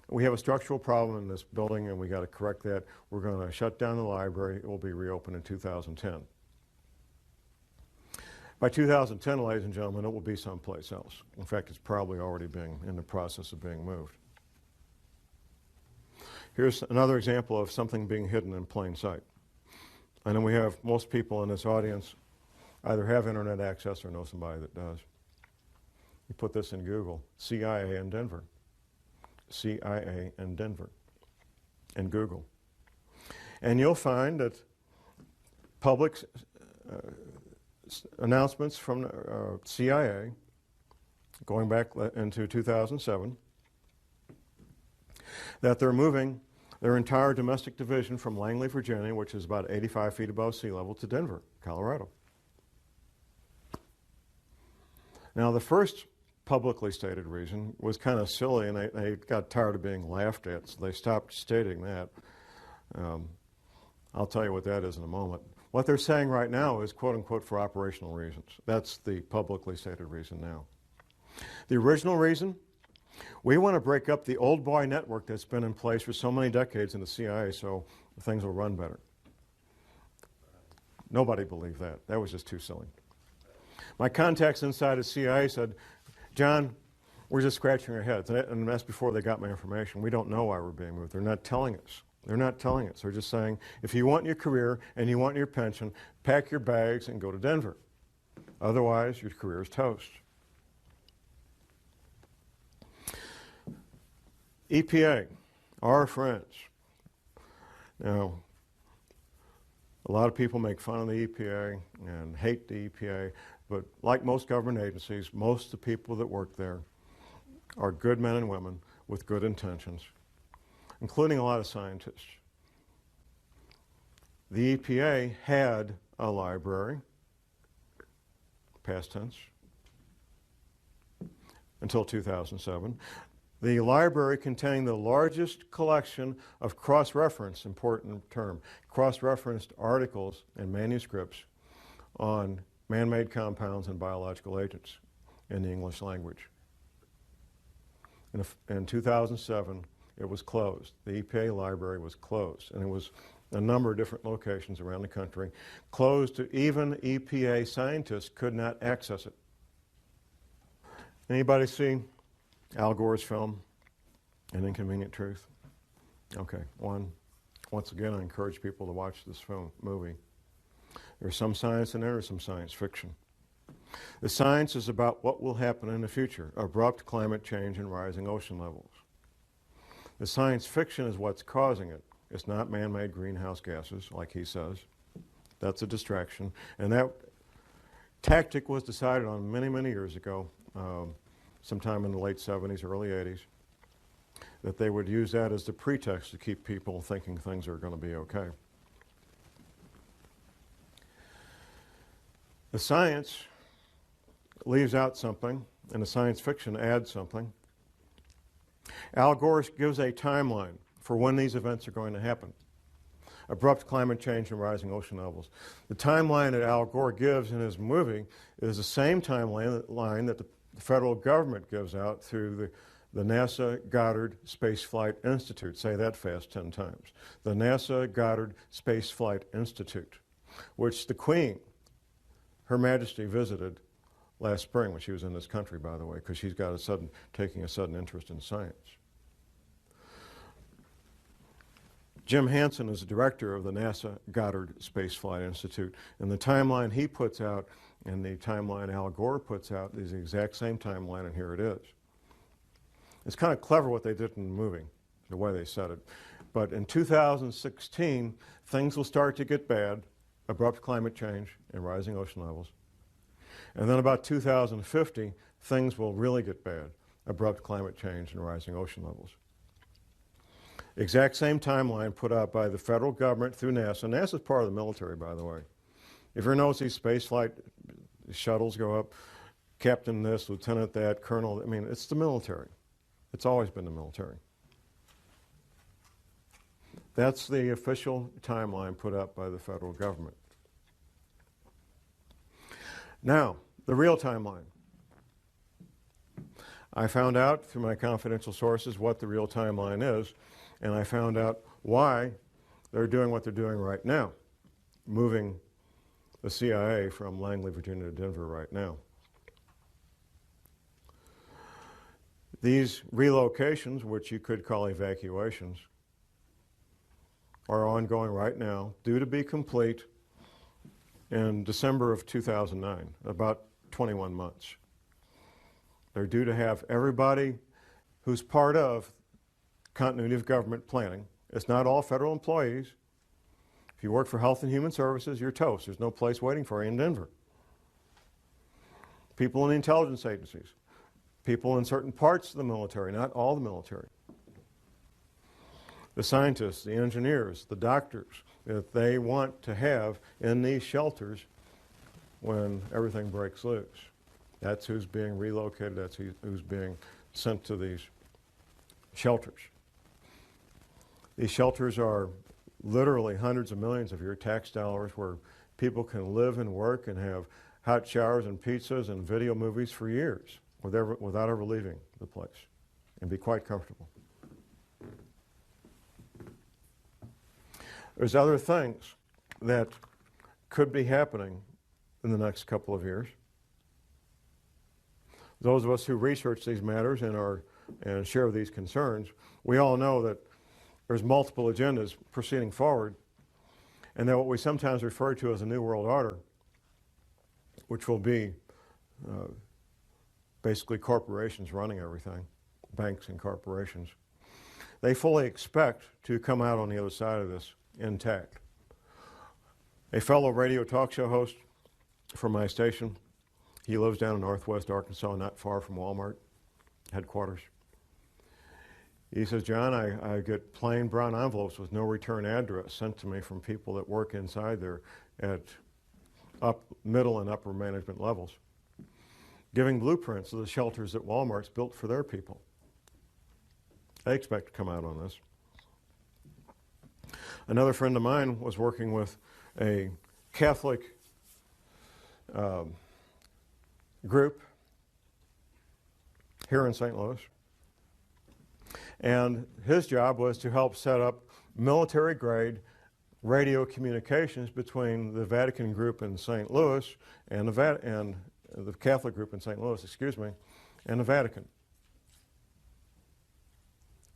we have a structural problem in this building and we got to correct that. We're going to shut down the library. It will be reopened in 2010. By 2010, ladies and gentlemen, it will be someplace else. In fact, it's probably already in the process of being moved. Here's another example of something being hidden in plain sight. I know we have most people in this audience either have internet access or know somebody that does. You put this in Google, CIA in Denver. CIA in Denver, in Google. And you'll find that public announcements from CIA going back into 2007 that they're moving their entire domestic division from Langley, Virginia, which is about 85 feet above sea level, to Denver, Colorado. Now, the first publicly stated reason was kind of silly, and they got tired of being laughed at, so they stopped stating that. I'll tell you what that is in a moment. What they're saying right now is, quote unquote, for operational reasons. That's the publicly stated reason now. The original reason, we want to break up the old boy network that's been in place for so many decades in the CIA so things will run better. Nobody believed that. That was just too silly. My contacts inside the CIA said, John, we're just scratching our heads. And that's before they got my information. We don't know why we're being moved. They're not telling us. They're not telling us. They're just saying, if you want your career and you want your pension, pack your bags and go to Denver. Otherwise, your career is toast. EPA, our friends. Now, a lot of people make fun of the EPA and hate the EPA, but like most government agencies, most of the people that work there are good men and women with good intentions, including a lot of scientists. The EPA had a library, past tense, until 2007. The library contained the largest collection of cross-referenced, important term, cross-referenced articles and manuscripts on man-made compounds and biological agents in the English language. In 2007, it was closed. The EPA library was closed, and it was a number of different locations around the country, closed to even EPA scientists could not access it. Anybody see Al Gore's film, An Inconvenient Truth? Okay, once again, I encourage people to watch this movie. There's some science in there, there's some science fiction. The science is about what will happen in the future, abrupt climate change and rising ocean levels. The science fiction is what's causing it. It's not man-made greenhouse gases, like he says. That's a distraction. And that tactic was decided on many, many years ago, sometime in the late 70s, early 80s, that they would use that as the pretext to keep people thinking things are going to be okay. The science leaves out something, and the science fiction adds something. Al Gore gives a timeline for when these events are going to happen. Abrupt climate change and rising ocean levels. The timeline that Al Gore gives in his movie is the same timeline that the federal government gives out through the NASA Goddard Space Flight Institute. Say that fast 10 times. The NASA Goddard Space Flight Institute, which the Queen, Her Majesty, visited last spring when she was in this country, by the way, because she's got taking a sudden interest in science. Jim Hansen is the director of the NASA Goddard Space Flight Institute, and the timeline he puts out and the timeline Al Gore puts out is the exact same timeline, and here it is. It's kind of clever what they did in the movie, the way they said it. But in 2016, things will start to get bad, abrupt climate change and rising ocean levels. And then about 2050, things will really get bad, abrupt climate change and rising ocean levels. Exact same timeline put out by the federal government through NASA. NASA's part of the military, by the way. If you ever notice these space flight shuttles go up, captain this, lieutenant that, colonel, I mean, it's the military. It's always been the military. That's the official timeline put up by the federal government. Now, the real timeline. I found out through my confidential sources what the real timeline is, and I found out why they're doing what they're doing right now, moving the CIA from Langley, Virginia to Denver right now. These relocations, which you could call evacuations, are ongoing right now, due to be complete in December of 2009, about 21 months. They're due to have everybody who's part of continuity of government planning. It's not all federal employees. If you work for Health and Human Services, you're toast. There's no place waiting for you in Denver. People in the intelligence agencies, people in certain parts of the military, not all the military. The scientists, the engineers, the doctors that they want to have in these shelters when everything breaks loose. That's who's being relocated, that's who's being sent to these shelters. These shelters are literally hundreds of millions of your tax dollars where people can live and work and have hot showers and pizzas and video movies for years without ever leaving the place and be quite comfortable. There's other things that could be happening in the next couple of years. Those of us who research these matters and share these concerns, we all know that there's multiple agendas proceeding forward, and that what we sometimes refer to as a New World Order, which will be basically corporations running everything, banks and corporations, they fully expect to come out on the other side of this intact. A fellow radio talk show host from my station, he lives down in northwest Arkansas, not far from Walmart headquarters. He says, John, I get plain brown envelopes with no return address sent to me from people that work inside there at middle and upper management levels, giving blueprints of the shelters that Walmart's built for their people. They expect to come out on this. Another friend of mine was working with a Catholic group here in St. Louis. And his job was to help set up military-grade radio communications between the Vatican group in St. Louis and the Catholic group in St. Louis, and the Vatican.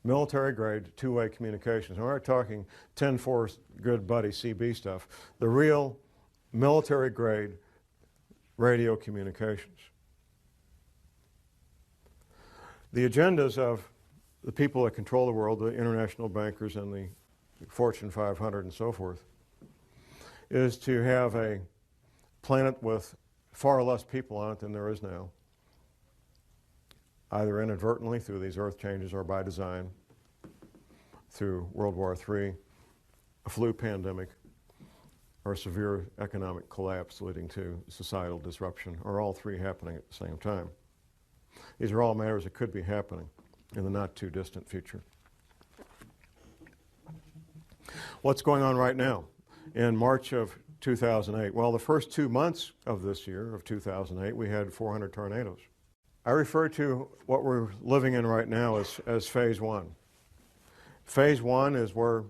Military-grade, two-way communications. And we're not talking 10-4 good buddy CB stuff. The real military-grade radio communications. The agendas of the people that control the world, the international bankers and the Fortune 500 and so forth, is to have a planet with far less people on it than there is now, either inadvertently through these earth changes or by design, through World War III, a flu pandemic, or a severe economic collapse leading to societal disruption, or all three happening at the same time. These are all matters that could be happening in the not too distant future. What's going on right now? In March of 2008, well, the first 2 months of this year, of 2008, we had 400 tornadoes. I refer to what we're living in right now as phase one. Phase one is where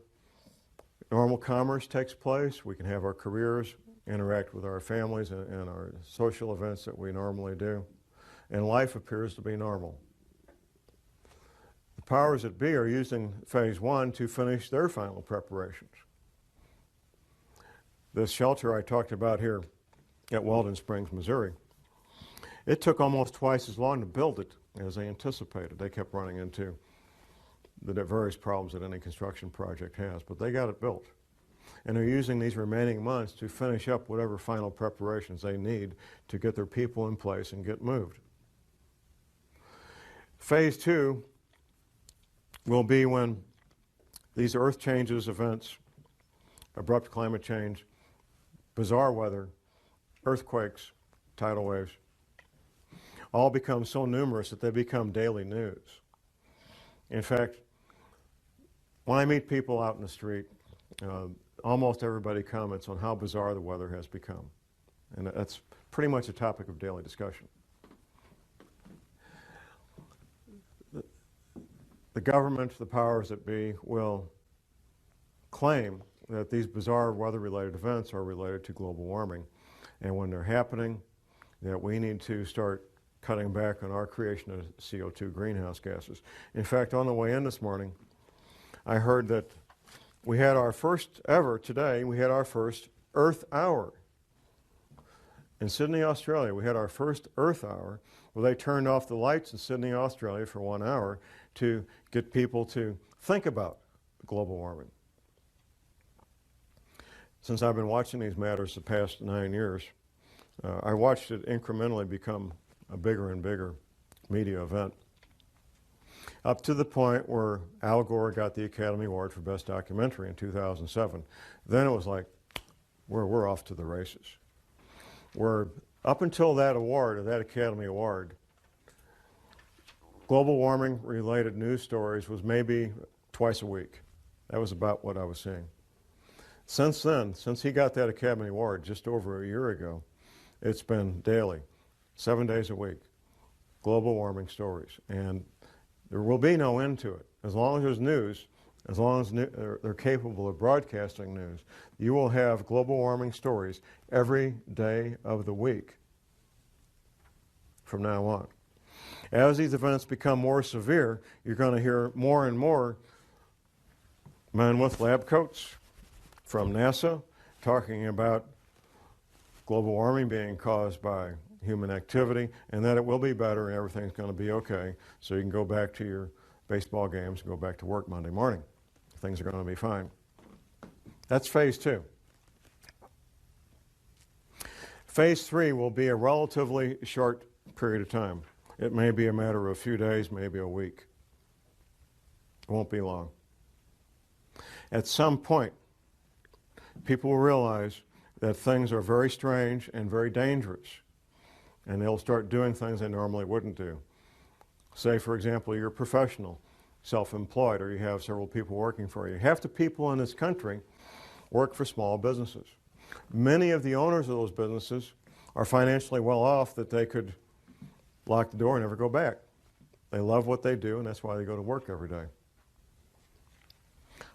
normal commerce takes place. We can have our careers, interact with our families and our social events that we normally do, and life appears to be normal. The powers that be are using phase one to finish their final preparations. This shelter I talked about here at Weldon Springs, Missouri, it took almost twice as long to build it as they anticipated. They kept running into the various problems that any construction project has, but they got it built. And they're using these remaining months to finish up whatever final preparations they need to get their people in place and get moved. Phase two will be when these earth changes events, abrupt climate change, bizarre weather, earthquakes, tidal waves, all become so numerous that they become daily news. In fact, when I meet people out in the street, almost everybody comments on how bizarre the weather has become. And that's pretty much a topic of daily discussion. The government, the powers that be, will claim that these bizarre weather-related events are related to global warming. And when they're happening, that we need to start cutting back on our creation of CO2 greenhouse gases. In fact, on the way in this morning, I heard that we had our first ever, today, we had our first Earth Hour. In Sydney, Australia, we had our first Earth Hour where they turned off the lights in Sydney, Australia for 1 hour to get people to think about global warming. Since I've been watching these matters the past 9 years, I watched it incrementally become a bigger and bigger media event, up to the point where Al Gore got the Academy Award for Best Documentary in 2007. Then it was like, we're off to the races. Up until that award, or that Academy Award, global warming related news stories was maybe twice a week. That was about what I was seeing. Since then, since he got that Academy Award just over a year ago, it's been daily, 7 days a week, global warming stories. And there will be no end to it. As long as there's news, as long as they're capable of broadcasting news, you will have global warming stories every day of the week from now on. As these events become more severe, you're going to hear more and more men with lab coats from NASA talking about global warming being caused by human activity and that it will be better and everything's going to be okay, so you can go back to your baseball games and go back to work Monday morning. Things are going to be fine. That's phase 2. Phase 3 will be a relatively short period of time. It may be a matter of a few days, maybe a week. It won't be long. At some point, people will realize that things are very strange and very dangerous, and they'll start doing things they normally wouldn't do. Say, for example, you're a professional, self-employed, or you have several people working for you. Half the people in this country work for small businesses. Many of the owners of those businesses are financially well off that they could lock the door and never go back. They love what they do, and that's why they go to work every day.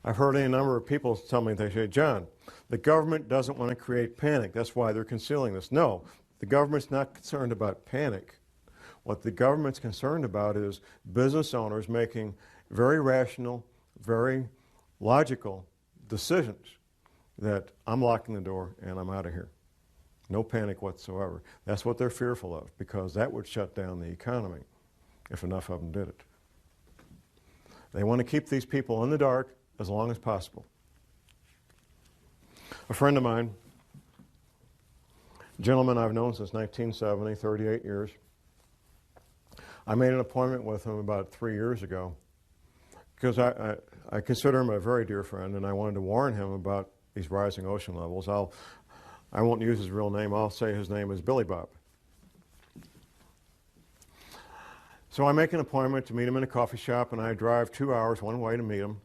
I've heard any number of people tell me, they say, John, the government doesn't want to create panic. That's why they're concealing this. No, the government's not concerned about panic. What the government's concerned about is business owners making very rational, very logical decisions that I'm locking the door and I'm out of here. No panic whatsoever. That's what they're fearful of, because that would shut down the economy if enough of them did it. They want to keep these people in the dark as long as possible. A friend of mine, a gentleman I've known since 1970, 38 years, I made an appointment with him about 3 years ago because I consider him a very dear friend, and I wanted to warn him about these rising ocean levels. I won't use his real name. I'll say his name is Billy Bob. So I make an appointment to meet him in a coffee shop, and I drive 2 hours one way to meet him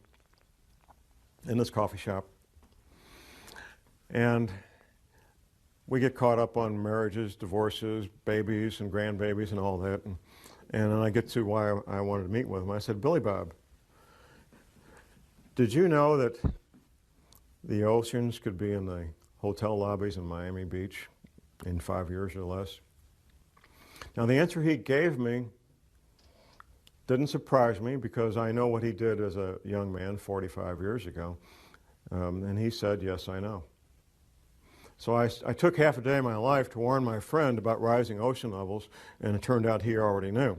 in this coffee shop. And we get caught up on marriages, divorces, babies and grandbabies and all that. And then I get to why I wanted to meet with him. I said, Billy Bob, did you know that the oceans could be in the hotel lobbies in Miami Beach in 5 years or less? Now, the answer he gave me didn't surprise me, because I know what he did as a young man 45 years ago. And he said, yes, I know. So I took half a day of my life to warn my friend about rising ocean levels, and it turned out he already knew.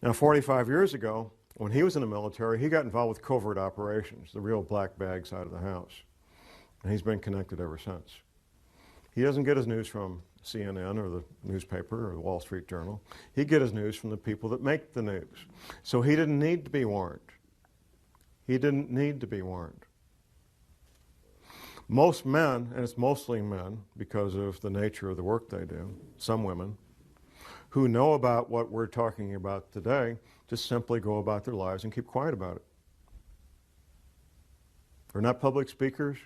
Now, 45 years ago, when he was in the military, he got involved with covert operations, the real black bag side of the house. And he's been connected ever since. He doesn't get his news from CNN or the newspaper or the Wall Street Journal. He gets his news from the people that make the news. So he didn't need to be warned. He didn't need to be warned. Most men, and it's mostly men because of the nature of the work they do, some women, who know about what we're talking about today, just simply go about their lives and keep quiet about it. They're not public speakers.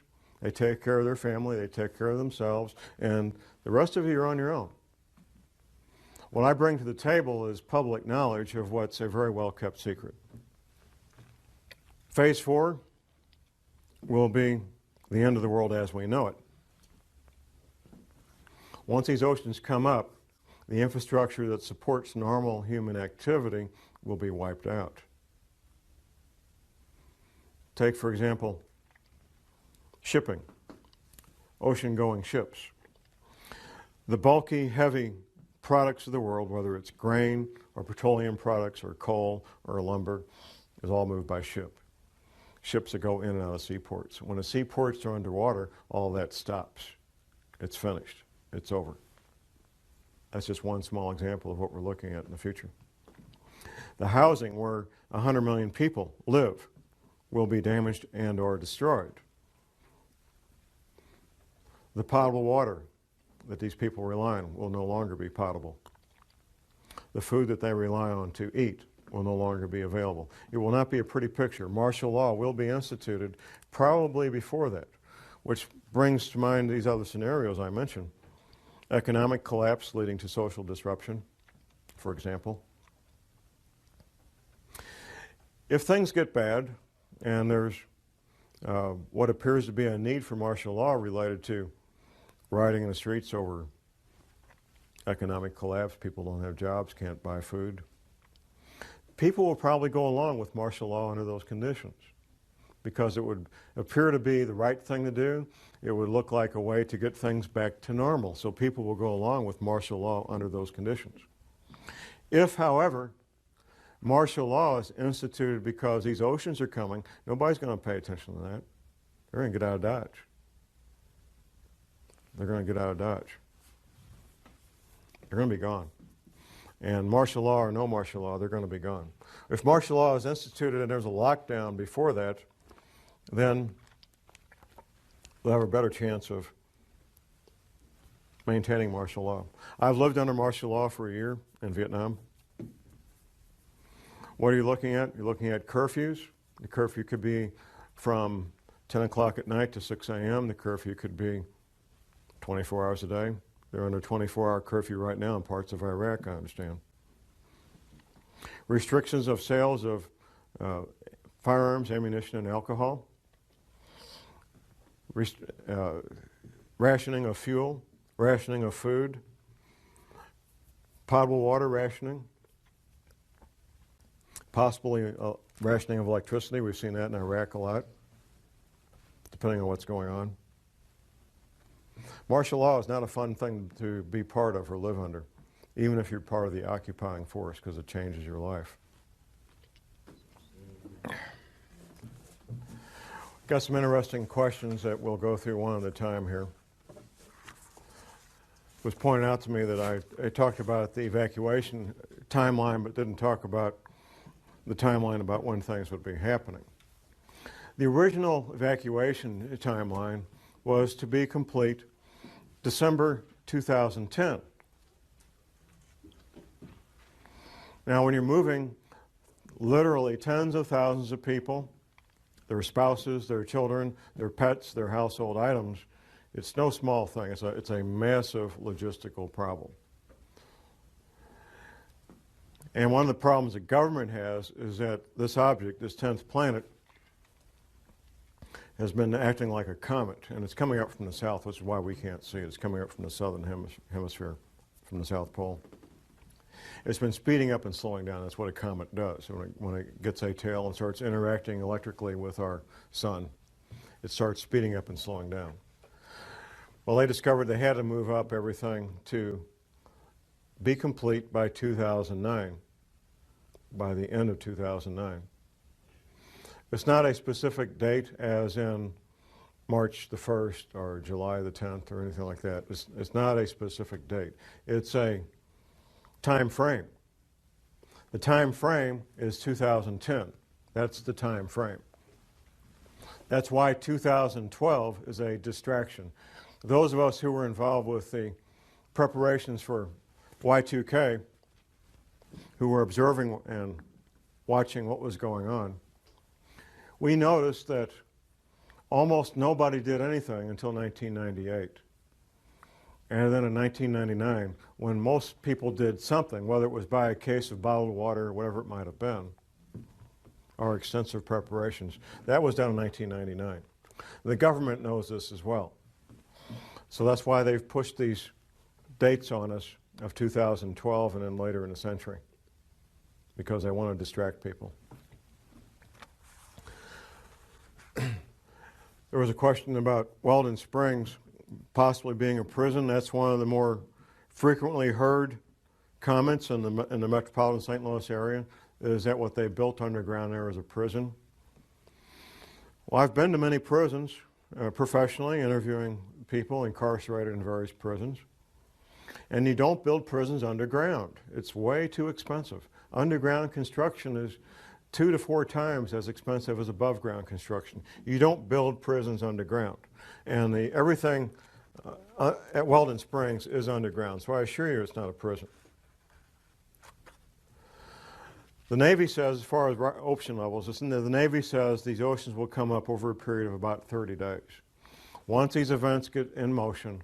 They take care of their family, they take care of themselves, and the rest of you are on your own. What I bring to the table is public knowledge of what's a very well-kept secret. Phase 4 will be the end of the world as we know it. Once these oceans come up, the infrastructure that supports normal human activity will be wiped out. Take, for example, shipping, ocean-going ships. The bulky, heavy products of the world, whether it's grain or petroleum products or coal or lumber, is all moved by ship. Ships that go in and out of seaports. When the seaports are underwater, all that stops. It's finished. It's over. That's just one small example of what we're looking at in the future. The housing where 100 million people live will be damaged and or destroyed. The potable water that these people rely on will no longer be potable. The food that they rely on to eat will no longer be available. It will not be a pretty picture. Martial law will be instituted probably before that, which brings to mind these other scenarios I mentioned. Economic collapse leading to social disruption, for example. If things get bad and there's what appears to be a need for martial law related to rioting in the streets over economic collapse, people don't have jobs, can't buy food, people will probably go along with martial law under those conditions because it would appear to be the right thing to do. It would look like a way to get things back to normal. So people will go along with martial law under those conditions. If, however, Martial law is instituted because these oceans are coming. Nobody's going to pay attention to that. They're going to get out of Dodge. They're going to get out of Dodge. They're going to be gone. And martial law or no martial law, they're going to be gone. If martial law is instituted and there's a lockdown before that, then they'll have a better chance of maintaining martial law. I've lived under martial law for a year in Vietnam. What are you looking at? You're looking at curfews. The curfew could be from 10 o'clock at night to 6 a.m. The curfew could be 24 hours a day. They're under 24-hour curfew right now in parts of Iraq, I understand. Restrictions of sales of firearms, ammunition, and alcohol. Rationing of fuel, rationing of food, potable water rationing, possibly rationing of electricity. We've seen that in Iraq a lot, depending on what's going on. Martial law is not a fun thing to be part of or live under, even if you're part of the occupying force, because it changes your life. Got some interesting questions that we'll go through one at a time here. It was pointed out to me that I talked about the evacuation timeline, but didn't talk about the timeline about when things would be happening. The original evacuation timeline was to be complete December 2010. Now, when you're moving literally tens of thousands of people, their spouses, their children, their pets, their household items, it's no small thing. It's a massive logistical problem. And one of the problems the government has is that this object, this 10th planet, has been acting like a comet, and it's coming up from the south, which is why we can't see it. It's coming up from the southern hemisphere, from the South Pole. It's been speeding up and slowing down. That's what a comet does. When it gets a tail and starts interacting electrically with our sun, it starts speeding up and slowing down. Well, they discovered they had to move up everything to be complete by 2009, by the end of 2009. It's not a specific date as in March the 1st or July the 10th or anything like that. It's not a specific date. It's a time frame. The time frame is 2010. That's the time frame. That's why 2012 is a distraction. Those of us who were involved with the preparations for Y2K, who were observing and watching what was going on, we noticed that almost nobody did anything until 1998. And then in 1999, when most people did something, whether it was buy a case of bottled water or whatever it might have been, or extensive preparations, that was done in 1999. The government knows this as well. So that's why they've pushed these dates on us of 2012 and then later in the century, because they want to distract people. There was a question about Weldon Springs possibly being a prison. That's one of the more frequently heard comments in the metropolitan St. Louis area. Is that what they built underground there as a prison? Well, I've been to many prisons professionally, interviewing people incarcerated in various prisons. And you don't build prisons underground. It's way too expensive. Underground construction is 2 to 4 times as expensive as above ground construction. You don't build prisons underground. And everything at Weldon Springs is underground, so I assure you it's not a prison. The Navy says, as far as ocean levels, the Navy says these oceans will come up over a period of about 30 days. Once these events get in motion,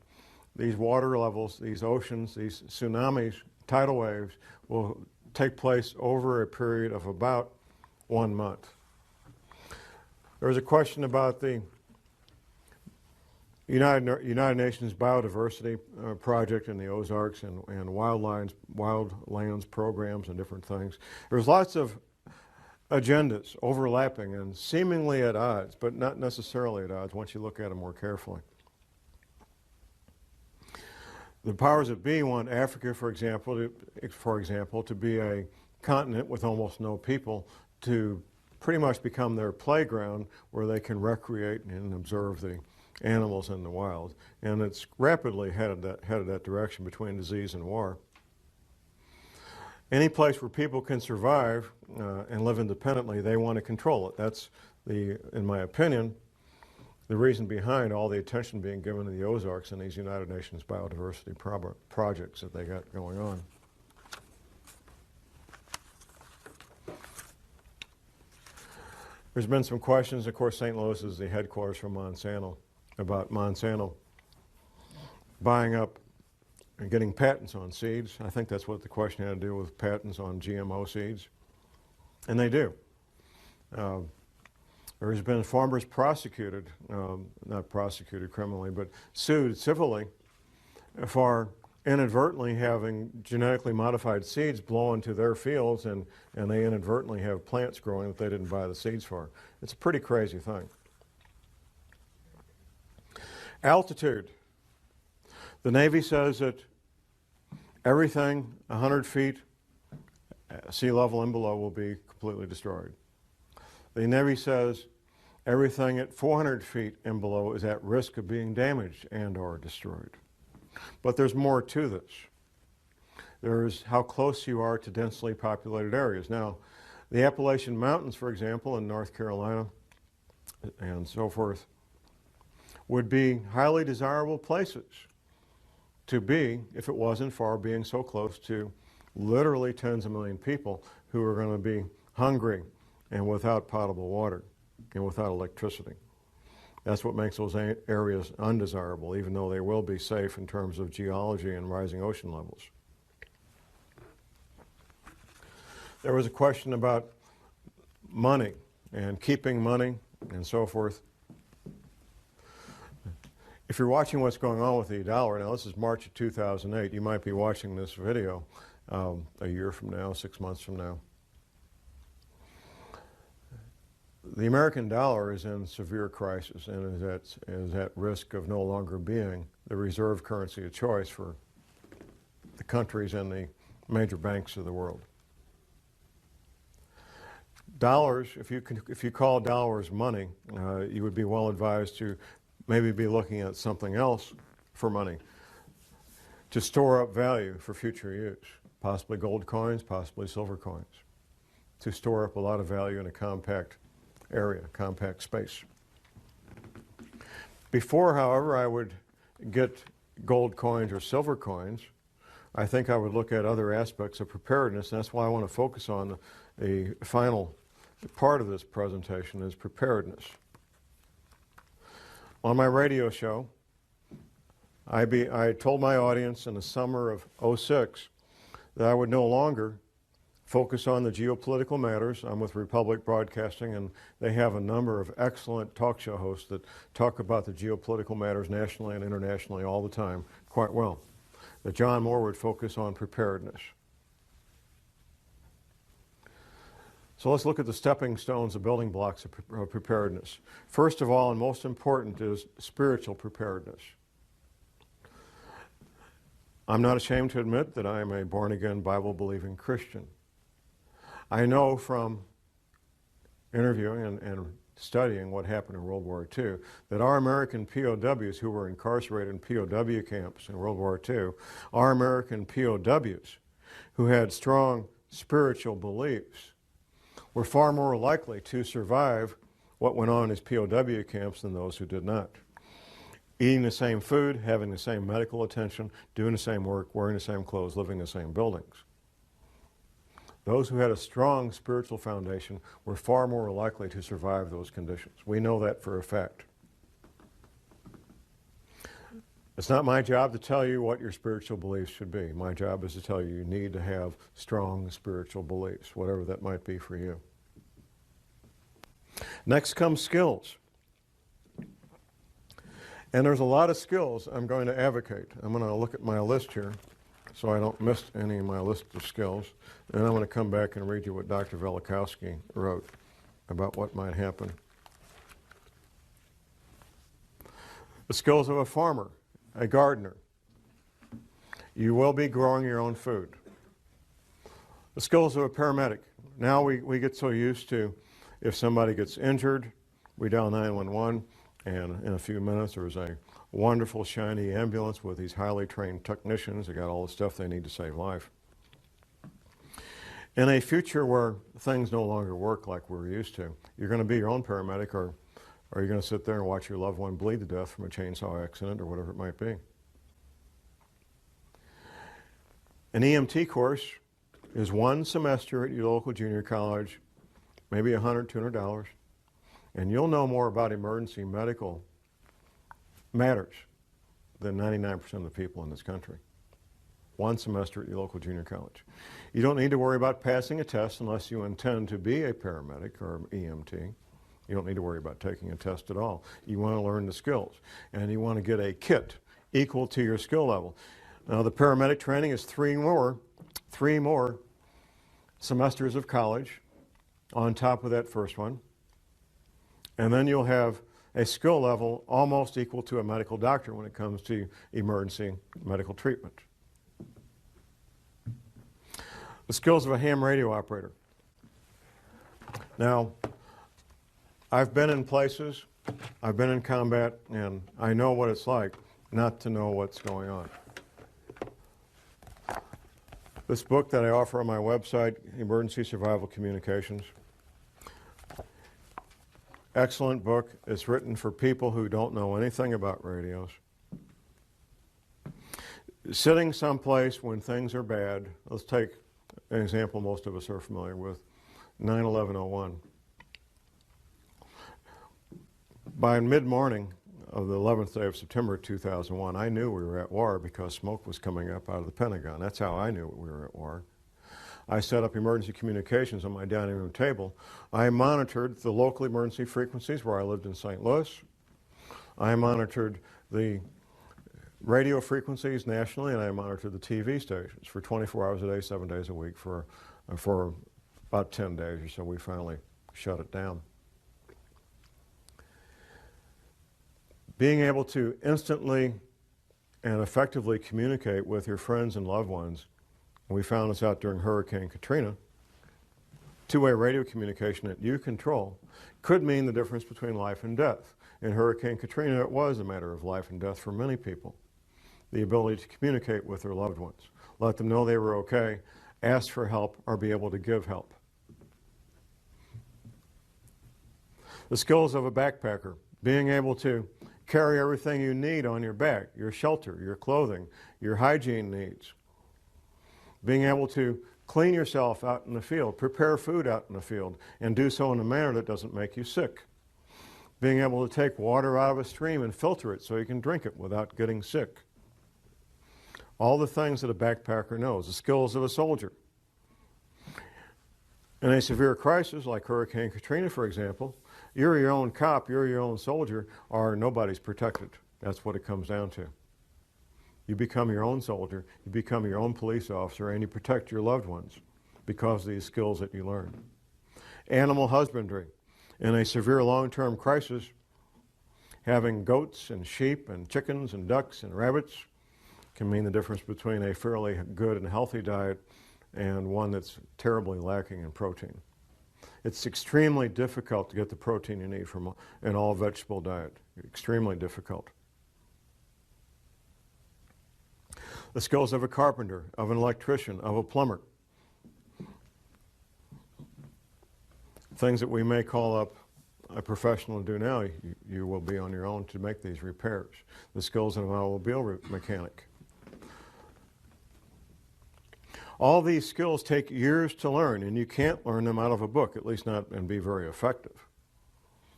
these water levels, these oceans, these tsunamis, tidal waves will take place over a period of about 1 month. There was a question about the United Nations Biodiversity Project in the Ozarks and wildlands programs and different things. There's lots of agendas overlapping and seemingly at odds, but not necessarily at odds once you look at them more carefully. The powers that be want Africa, for example, to be a continent with almost no people to pretty much become their playground where they can recreate and observe the animals in the wild. And it's rapidly headed that direction between disease and war. Any place where people can survive and live independently, they want to control it. That's, in my opinion, the reason behind all the attention being given to the Ozarks and these United Nations biodiversity projects that they got going on. There's been some questions. Of course, St. Louis is the headquarters for Monsanto, about Monsanto buying up and getting patents on seeds. I think that's what the question had to do with patents on GMO seeds. And they do. There has been farmers prosecuted, not prosecuted criminally, but sued civilly for inadvertently having genetically modified seeds blow into their fields, and they inadvertently have plants growing that they didn't buy the seeds for. It's a pretty crazy thing. Altitude. The Navy says that everything 100 feet sea level and below will be completely destroyed. The Navy says everything at 400 feet and below is at risk of being damaged and or destroyed. But there's more to this. There's how close you are to densely populated areas. Now, the Appalachian Mountains, for example, in North Carolina and so forth, would be highly desirable places to be if it wasn't for being so close to literally tens of million people who are going to be hungry and without potable water and without electricity. That's what makes those areas undesirable, even though they will be safe in terms of geology and rising ocean levels. There was a question about money and keeping money and so forth. If you're watching what's going on with the dollar, now this is March of 2008, you might be watching this video a year from now, 6 months from now. The American dollar is in severe crisis and is at risk of no longer being the reserve currency of choice for the countries and the major banks of the world. Dollars, if you call dollars money, you would be well advised to maybe be looking at something else for money to store up value for future use, possibly gold coins, possibly silver coins, to store up a lot of value in a compact area, compact space. Before, however, I would get gold coins or silver coins, I think I would look at other aspects of preparedness, and that's why I want to focus on the final part of this presentation is preparedness. On my radio show, I told my audience in the summer of '06 that I would no longer focus on the geopolitical matters. I'm with Republic Broadcasting, and they have a number of excellent talk show hosts that talk about the geopolitical matters nationally and internationally all the time quite well. That John Moore would focus on preparedness. So let's look at the stepping stones, the building blocks of preparedness. First of all, and most important, is spiritual preparedness. I'm not ashamed to admit that I am a born-again, Bible-believing Christian. I know from interviewing and studying what happened in World War II that our American POWs who were incarcerated in POW camps in World War II, our American POWs who had strong spiritual beliefs, were far more likely to survive what went on in these POW camps than those who did not. Eating the same food, having the same medical attention, doing the same work, wearing the same clothes, living in the same buildings. Those who had a strong spiritual foundation were far more likely to survive those conditions. We know that for a fact. It's not my job to tell you what your spiritual beliefs should be. My job is to tell you need to have strong spiritual beliefs, whatever that might be for you. Next comes skills. And there's a lot of skills I'm going to advocate. I'm going to look at my list here so I don't miss any of my list of skills. And I'm going to come back and read you what Dr. Velikowski wrote about what might happen. The skills of a farmer, a gardener. You will be growing your own food. The skills of a paramedic. Now we get so used to, if somebody gets injured, we dial 911, and in a few minutes there's a wonderful shiny ambulance with these highly trained technicians that got all the stuff they need to save life. In a future where things no longer work like we're used to, you're going to be your own paramedic, or you're going to sit there and watch your loved one bleed to death from a chainsaw accident or whatever it might be. An EMT course is one semester at your local junior college, maybe $100, $200, and you'll know more about emergency medical matters than 99% of the people in this country. One semester at your local junior college. You don't need to worry about passing a test unless you intend to be a paramedic or EMT. You don't need to worry about taking a test at all. You want to learn the skills, and you want to get a kit equal to your skill level. Now, the paramedic training is three more semesters of college on top of that first one, and then you'll have a skill level almost equal to a medical doctor when it comes to emergency medical treatment. The skills of a ham radio operator. Now, I've been in places, I've been in combat, and I know what it's like not to know what's going on. This book that I offer on my website, Emergency Survival Communications, excellent book. It's written for people who don't know anything about radios. Sitting someplace when things are bad, let's take an example most of us are familiar with, 9/11/01. By mid-morning of the 11th day of September 2001, I knew we were at war because smoke was coming up out of the Pentagon. That's how I knew we were at war. I set up emergency communications on my dining room table. I monitored the local emergency frequencies where I lived in St. Louis. I monitored the radio frequencies nationally, and I monitored the TV stations for 24 hours a day, 7 days a week for about 10 days or so. We finally shut it down. Being able to instantly and effectively communicate with your friends and loved ones, and we found this out during Hurricane Katrina, two-way radio communication that you control could mean the difference between life and death. In Hurricane Katrina, it was a matter of life and death for many people. The ability to communicate with their loved ones, let them know they were okay, ask for help, or be able to give help. The skills of a backpacker, being able to carry everything you need on your back, your shelter, your clothing, your hygiene needs. Being able to clean yourself out in the field, prepare food out in the field, and do so in a manner that doesn't make you sick. Being able to take water out of a stream and filter it so you can drink it without getting sick. All the things that a backpacker knows, the skills of a soldier. In a severe crisis like Hurricane Katrina, for example, you're your own cop, you're your own soldier, or nobody's protected. That's what it comes down to. You become your own soldier, you become your own police officer, and you protect your loved ones because of these skills that you learn. Animal husbandry. In a severe long-term crisis, having goats and sheep and chickens and ducks and rabbits can mean the difference between a fairly good and healthy diet and one that's terribly lacking in protein. It's extremely difficult to get the protein you need from an all-vegetable diet. Extremely difficult. The skills of a carpenter, of an electrician, of a plumber. Things that we may call up a professional to do now, you will be on your own to make these repairs. The skills of an automobile mechanic. All these skills take years to learn, and you can't learn them out of a book, at least not and be very effective.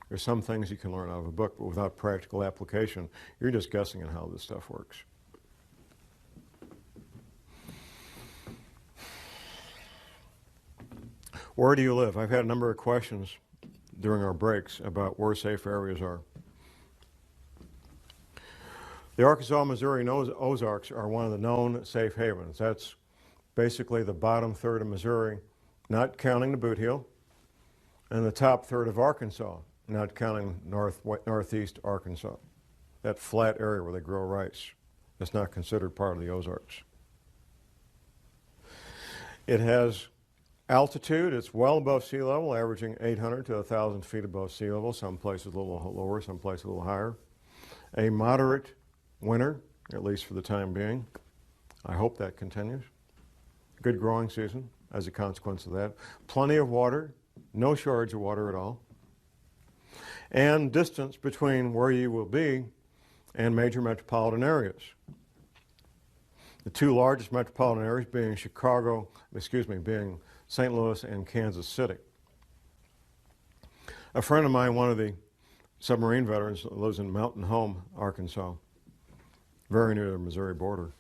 There's some things you can learn out of a book, but without practical application, you're just guessing at how this stuff works. Where do you live? I've had a number of questions during our breaks about where safe areas are. The Arkansas, Missouri, and Ozarks are one of the known safe havens. That's basically the bottom third of Missouri, not counting the Boot Heel, and the top third of Arkansas, not counting northeast Arkansas. That flat area where they grow rice. That's not considered part of the Ozarks. It has Altitude, it's well above sea level, averaging 800 to 1,000 feet above sea level, some places a little lower, some places a little higher. A moderate winter, at least for the time being. I hope that continues. Good growing season as a consequence of that. Plenty of water, no shortage of water at all. And distance between where you will be and major metropolitan areas. The two largest metropolitan areas being being St. Louis and Kansas City. A friend of mine, one of the submarine veterans, lives in Mountain Home, Arkansas, very near the Missouri border.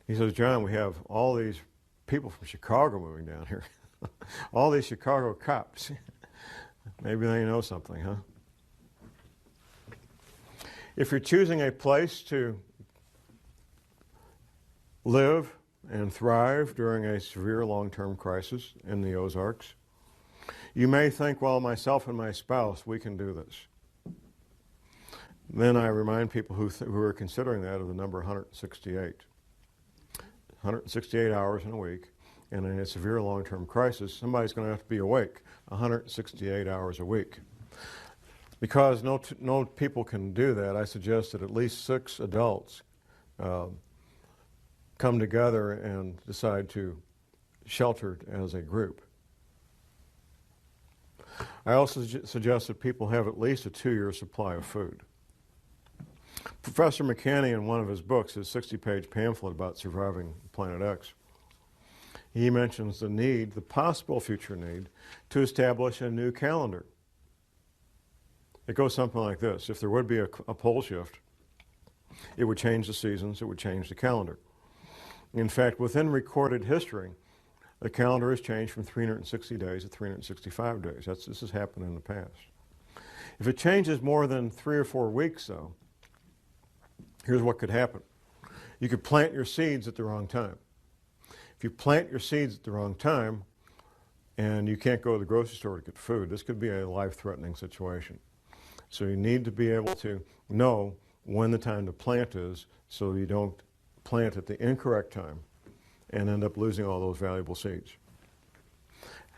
He says, John, we have all these people from Chicago moving down here. All these Chicago cops. Maybe they know something, huh? If you're choosing a place to live and thrive during a severe long-term crisis in the Ozarks, you may think, well, myself and my spouse, we can do this. Then I remind people who are considering that of the number 168. 168 hours in a week, and in a severe long-term crisis, somebody's going to have to be awake 168 hours a week. Because no people can do that, I suggest that at least 6 adults come together and decide to shelter as a group. I also suggest that people have at least a 2-year supply of food. Professor McCanney, in one of his books, his 60-page pamphlet about surviving Planet X, he mentions the possible future need, to establish a new calendar. It goes something like this. If there would be a pole shift, it would change the seasons, it would change the calendar. In fact, within recorded history, the calendar has changed from 360 days to 365 days. This has happened in the past. If it changes more than 3 or 4 weeks, though, here's what could happen. You could plant your seeds at the wrong time. If you plant your seeds at the wrong time and you can't go to the grocery store to get food, this could be a life-threatening situation. So you need to be able to know when the time to plant is so you don't plant at the incorrect time and end up losing all those valuable seeds.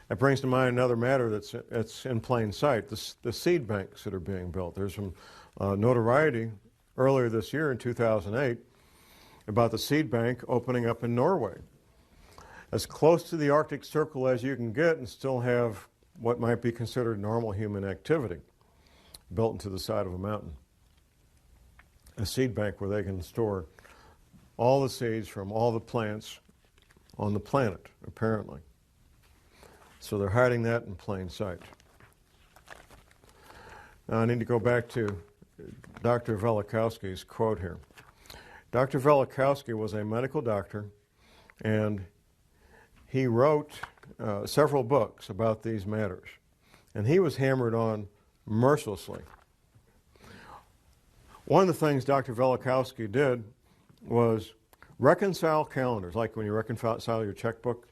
That brings to mind another matter that's in plain sight, the seed banks that are being built. There's some notoriety earlier this year in 2008 about the seed bank opening up in Norway. As close to the Arctic Circle as you can get and still have what might be considered normal human activity built into the side of a mountain. A seed bank where they can store all the seeds from all the plants on the planet, apparently. So they're hiding that in plain sight. Now I need to go back to Dr. Velikovsky's quote here. Dr. Velikovsky was a medical doctor, and he wrote several books about these matters. And he was hammered on mercilessly. One of the things Dr. Velikovsky did was reconcile calendars, like when you reconcile your checkbook.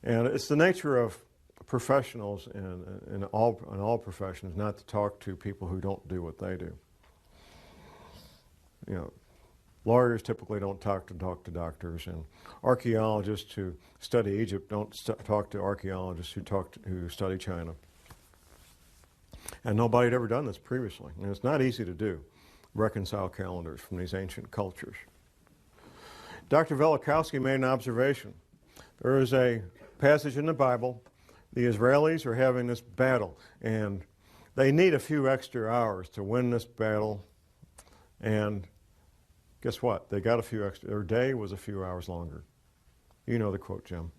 And it's the nature of professionals in all professions not to talk to people who don't do what they do. You know, lawyers typically don't talk to doctors, and archaeologists who study Egypt don't talk to archaeologists who study China. And nobody had ever done this previously. And it's not easy to do, reconcile calendars from these ancient cultures. Dr. Velikovsky made an observation. There is a passage in the Bible. The Israelis are having this battle, and they need a few extra hours to win this battle. And guess what? They got a few extra. Their day was a few hours longer. You know the quote, Jim.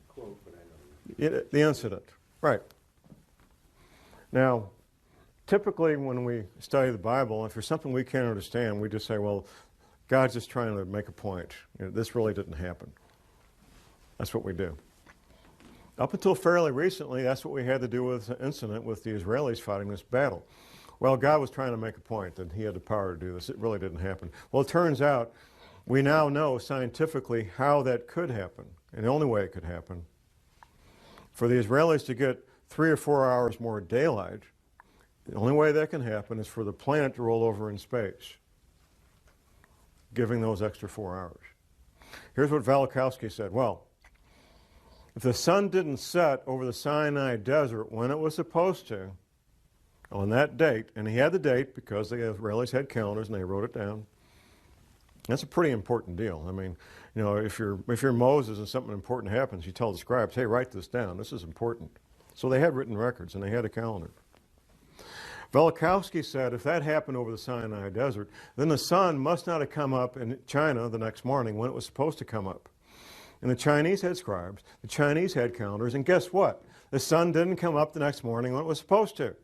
Quote, but I know. The incident, right. Now, typically when we study the Bible, if there's something we can't understand, we just say, well, God's just trying to make a point. You know, this really didn't happen. That's what we do. Up until fairly recently, that's what we had to do with the incident with the Israelis fighting this battle. Well, God was trying to make a point that he had the power to do this. It really didn't happen. Well, it turns out we now know scientifically how that could happen, and the only way it could happen. For the Israelis to get 3 or 4 hours more daylight, the only way that can happen is for the planet to roll over in space, giving those extra 4 hours. Here's what Velikovsky said. Well, If the sun didn't set over the Sinai desert when it was supposed to, on that date, and he had the date because the Israelis had calendars and they wrote it down, that's a pretty important deal. I mean, you know, if you're Moses and something important happens, you tell the scribes, hey, write this down. This is important. So they had written records and they had a calendar. Velikovsky said if that happened over the Sinai desert, then the sun must not have come up in China the next morning when it was supposed to come up. And the Chinese had scribes, the Chinese had calendars, and guess what? The sun didn't come up the next morning when it was supposed to.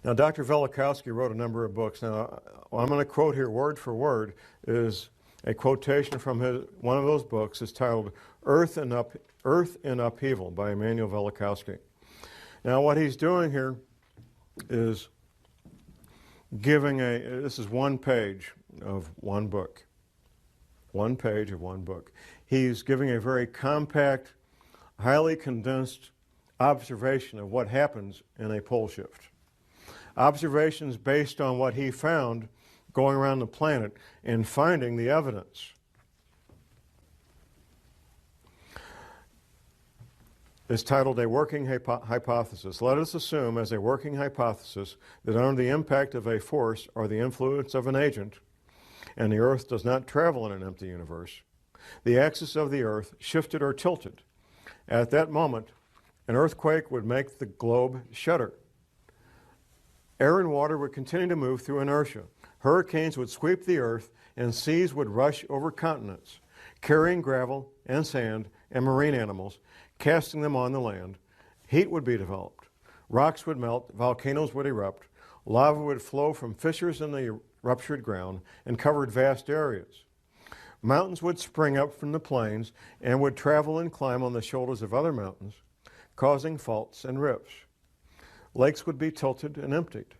Now, Dr. Velikovsky wrote a number of books. Now, what I'm going to quote here word for word is a quotation from one of those books. It's titled Earth in Upheaval by Immanuel Velikovsky. Now, what he's doing here is giving this is one page of one book. One page of one book. He's giving a very compact, highly condensed observation of what happens in a pole shift. Observations based on what he found going around the planet and finding the evidence. It's titled A Working Hypothesis. Let us assume as a working hypothesis that under the impact of a force or the influence of an agent, and the Earth does not travel in an empty universe, the axis of the Earth shifted or tilted. At that moment, an earthquake would make the globe shudder. Air and water would continue to move through inertia. Hurricanes would sweep the earth and seas would rush over continents, carrying gravel and sand and marine animals, casting them on the land. Heat would be developed. Rocks would melt, volcanoes would erupt, lava would flow from fissures in the ruptured ground and covered vast areas. Mountains would spring up from the plains and would travel and climb on the shoulders of other mountains, causing faults and rifts. Lakes would be tilted and emptied.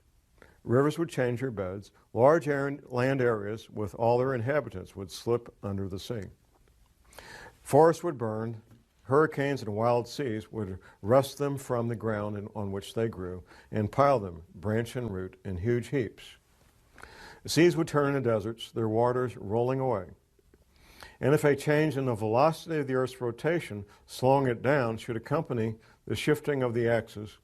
Rivers would change their beds. Large land areas with all their inhabitants would slip under the sea. Forests would burn. Hurricanes and wild seas would wrest them from the ground on which they grew and pile them, branch and root, in huge heaps. The seas would turn into deserts, their waters rolling away. And if a change in the velocity of the Earth's rotation, slowing it down, should accompany the shifting of the axis,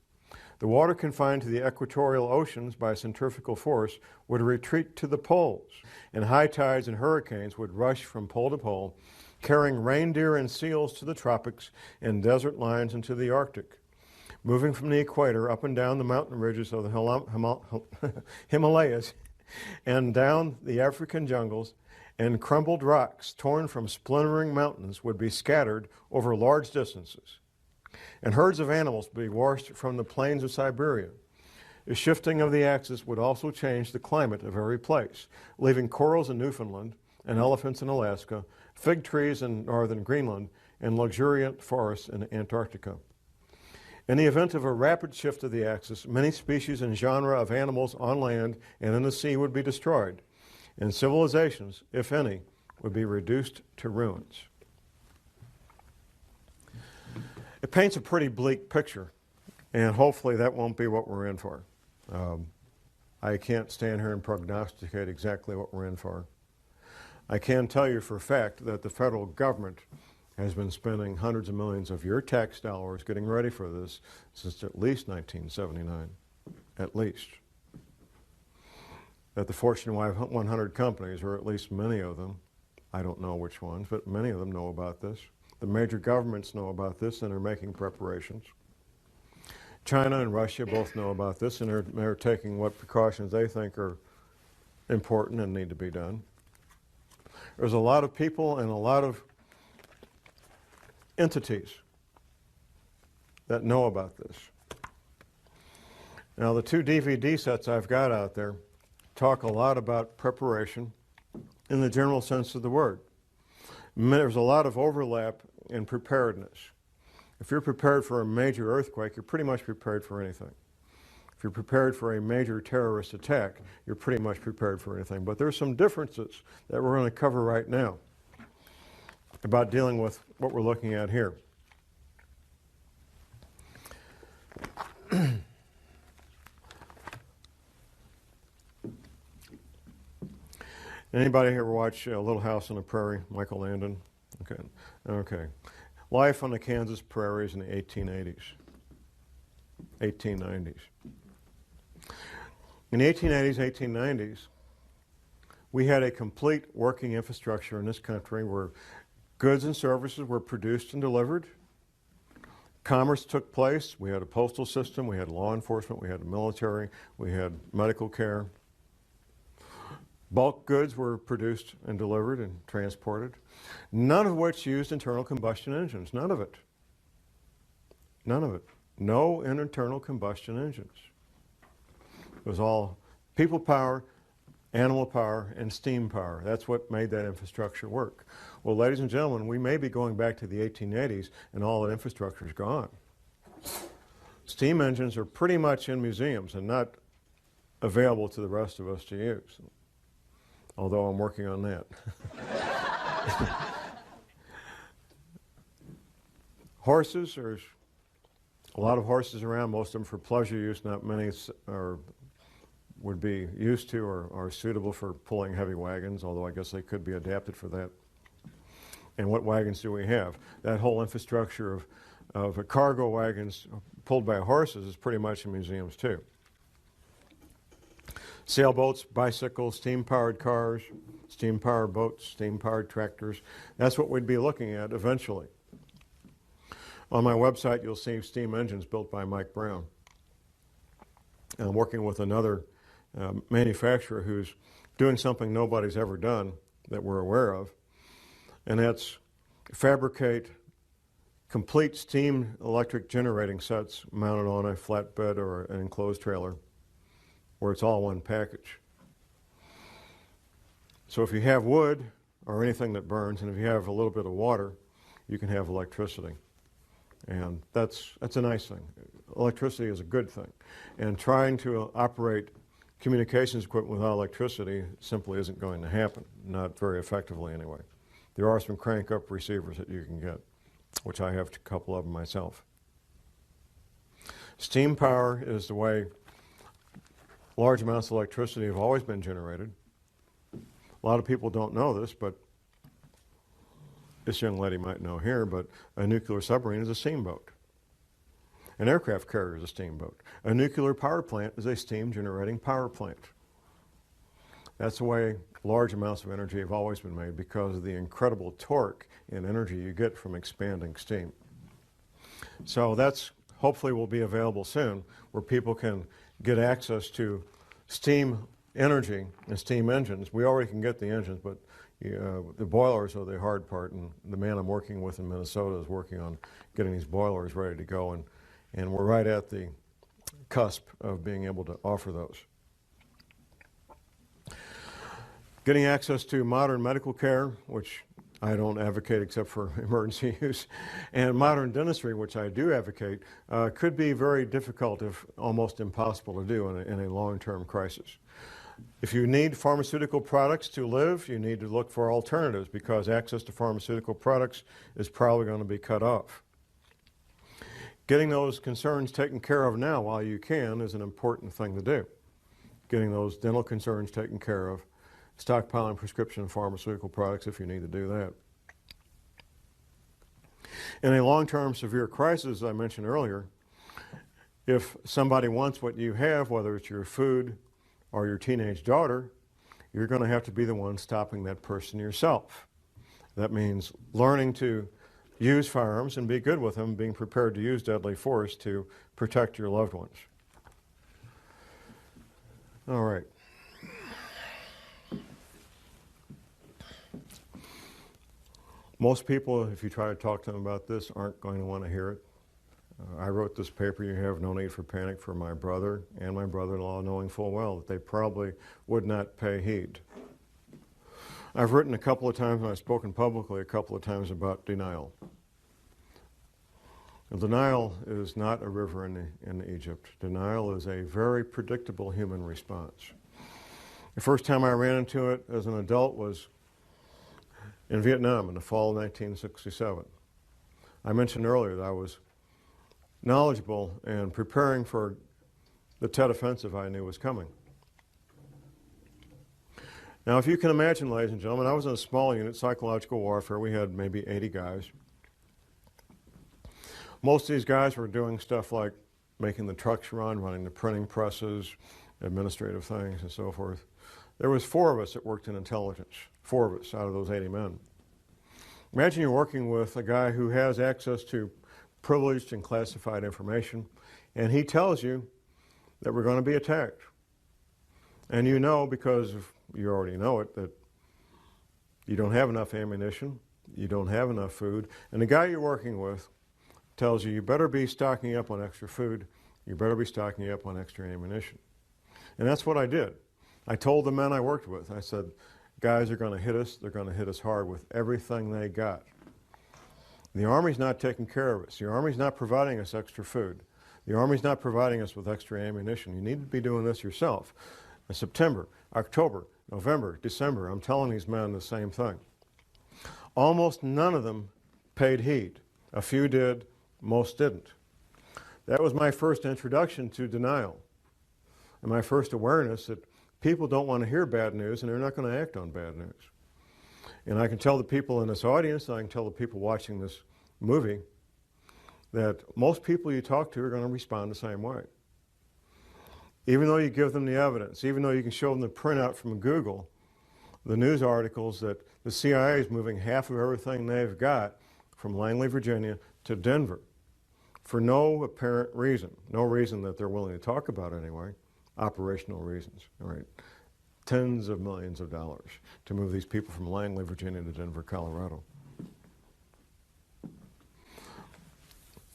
the water confined to the equatorial oceans by centrifugal force would retreat to the poles, and high tides and hurricanes would rush from pole to pole, carrying reindeer and seals to the tropics and desert lions into the Arctic, moving from the equator up and down the mountain ridges of the Himalayas and down the African jungles, and crumbled rocks torn from splintering mountains would be scattered over large distances. And herds of animals would be washed from the plains of Siberia. The shifting of the axis would also change the climate of every place, leaving corals in Newfoundland and elephants in Alaska, fig trees in northern Greenland, and luxuriant forests in Antarctica. In the event of a rapid shift of the axis, many species and genera of animals on land and in the sea would be destroyed, and civilizations, if any, would be reduced to ruins. It paints a pretty bleak picture, and hopefully that won't be what we're in for. I can't stand here and prognosticate exactly what we're in for. I can tell you for a fact that the federal government has been spending hundreds of millions of your tax dollars getting ready for this since at least 1979, at least. That the Fortune 100 companies, or at least many of them, I don't know which ones, but many of them know about this. The major governments know about this and are making preparations. China and Russia both know about this and they're taking what precautions they think are important and need to be done. There's a lot of people and a lot of entities that know about this. Now, the 2 DVD sets I've got out there talk a lot about preparation in the general sense of the word. There's a lot of overlap in preparedness. If you're prepared for a major earthquake, you're pretty much prepared for anything. If you're prepared for a major terrorist attack, you're pretty much prepared for anything. But there's some differences that we're going to cover right now about dealing with what we're looking at here. Anybody here watch Little House on the Prairie, Michael Landon? Okay. Okay. Life on the Kansas prairies in the 1880s, 1890s. In the 1880s, 1890s, we had a complete working infrastructure in this country where goods and services were produced and delivered. Commerce took place. We had a postal system. We had law enforcement. We had the military. We had medical care. Bulk goods were produced and delivered and transported, none of which used internal combustion engines. None of it. None of it. No internal combustion engines. It was all people power, animal power, and steam power. That's what made that infrastructure work. Well, ladies and gentlemen, we may be going back to the 1880s and all that infrastructure is gone. Steam engines are pretty much in museums and not available to the rest of us to use, although I'm working on that. Horses, there's a lot of horses around, most of them for pleasure use, not many would be used to or are suitable for pulling heavy wagons, although I guess they could be adapted for that. And what wagons do we have? That whole infrastructure of cargo wagons pulled by horses is pretty much in museums too. Sailboats, bicycles, steam-powered cars, steam-powered boats, steam-powered tractors. That's what we'd be looking at eventually. On my website, you'll see steam engines built by Mike Brown. I'm working with another manufacturer who's doing something nobody's ever done that we're aware of, and that's fabricate complete steam electric generating sets mounted on a flatbed or an enclosed trailer where it's all one package. So if you have wood or anything that burns, and if you have a little bit of water, you can have electricity. And that's a nice thing. Electricity is a good thing. And trying to operate communications equipment without electricity simply isn't going to happen, not very effectively anyway. There are some crank-up receivers that you can get, which I have a couple of them myself. Steam power is the way large amounts of electricity have always been generated. A lot of people don't know this, but this young lady might know here, but a nuclear submarine is a steamboat. An aircraft carrier is a steamboat. A nuclear power plant is a steam-generating power plant. That's the way large amounts of energy have always been made because of the incredible torque and energy you get from expanding steam. So that's hopefully will be available soon where people can get access to steam energy and steam engines. We already can get the engines, but the boilers are the hard part, and the man I'm working with in Minnesota is working on getting these boilers ready to go, and we're right at the cusp of being able to offer those. Getting access to modern medical care, which I don't advocate except for emergency use, and modern dentistry, which I do advocate, could be very difficult, if almost impossible to do in a long-term crisis. If you need pharmaceutical products to live, you need to look for alternatives because access to pharmaceutical products is probably going to be cut off. Getting those concerns taken care of now while you can is an important thing to do. Getting those dental concerns taken care of, stockpiling prescription pharmaceutical products if you need to do that. In a long-term severe crisis, as I mentioned earlier, if somebody wants what you have, whether it's your food or your teenage daughter, you're going to have to be the one stopping that person yourself. That means learning to use firearms and be good with them, being prepared to use deadly force to protect your loved ones. All right. Most people, if you try to talk to them about this, aren't going to want to hear it. I wrote this paper, You Have No Need for Panic, for my brother and my brother-in-law, knowing full well that they probably would not pay heed. I've written a couple of times, and I've spoken publicly a couple of times about denial. And denial is not a river in Egypt. Denial is a very predictable human response. The first time I ran into it as an adult was in Vietnam in the fall of 1967. I mentioned earlier that I was knowledgeable and preparing for the Tet Offensive I knew was coming. Now, if you can imagine, ladies and gentlemen, I was in a small unit, psychological warfare. We had maybe 80 guys. Most of these guys were doing stuff like making the trucks run, running the printing presses, administrative things, and so forth. There was 4 of us that worked in intelligence, 4 of us out of those 80 men. Imagine you're working with a guy who has access to privileged and classified information, and he tells you that we're going to be attacked. And you know, because you already know it, that you don't have enough ammunition, you don't have enough food, and the guy you're working with tells you, you better be stocking up on extra food, you better be stocking up on extra ammunition. And that's what I did. I told the men I worked with, I said, guys are going to hit us, they're going to hit us hard with everything they got. The Army's not taking care of us. The Army's not providing us extra food. The Army's not providing us with extra ammunition. You need to be doing this yourself. In September, October, November, December, I'm telling these men the same thing. Almost none of them paid heed. A few did, most didn't. That was my first introduction to denial, and my first awareness that people don't want to hear bad news and they're not going to act on bad news. And I can tell the people in this audience, and I can tell the people watching this movie, that most people you talk to are going to respond the same way. Even though you give them the evidence, even though you can show them the printout from Google, the news articles that the CIA is moving half of everything they've got from Langley, Virginia to Denver for no apparent reason. No reason that they're willing to talk about anyway. Operational reasons, all right? Tens of millions of dollars to move these people from Langley, Virginia to Denver, Colorado.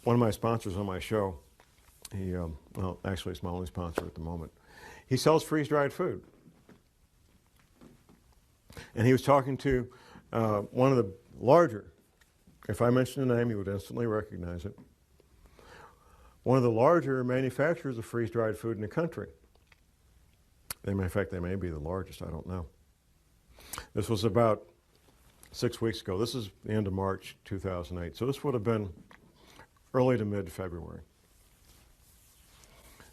One of my sponsors on my show, he, well, actually it's my only sponsor at the moment, he sells freeze-dried food. And he was talking to one of the larger, if I mentioned the name, you would instantly recognize it, one of the larger manufacturers of freeze-dried food in the country. In fact, they may be the largest, I don't know. This was about 6 weeks ago. This is the end of March 2008. So this would have been early to mid-February.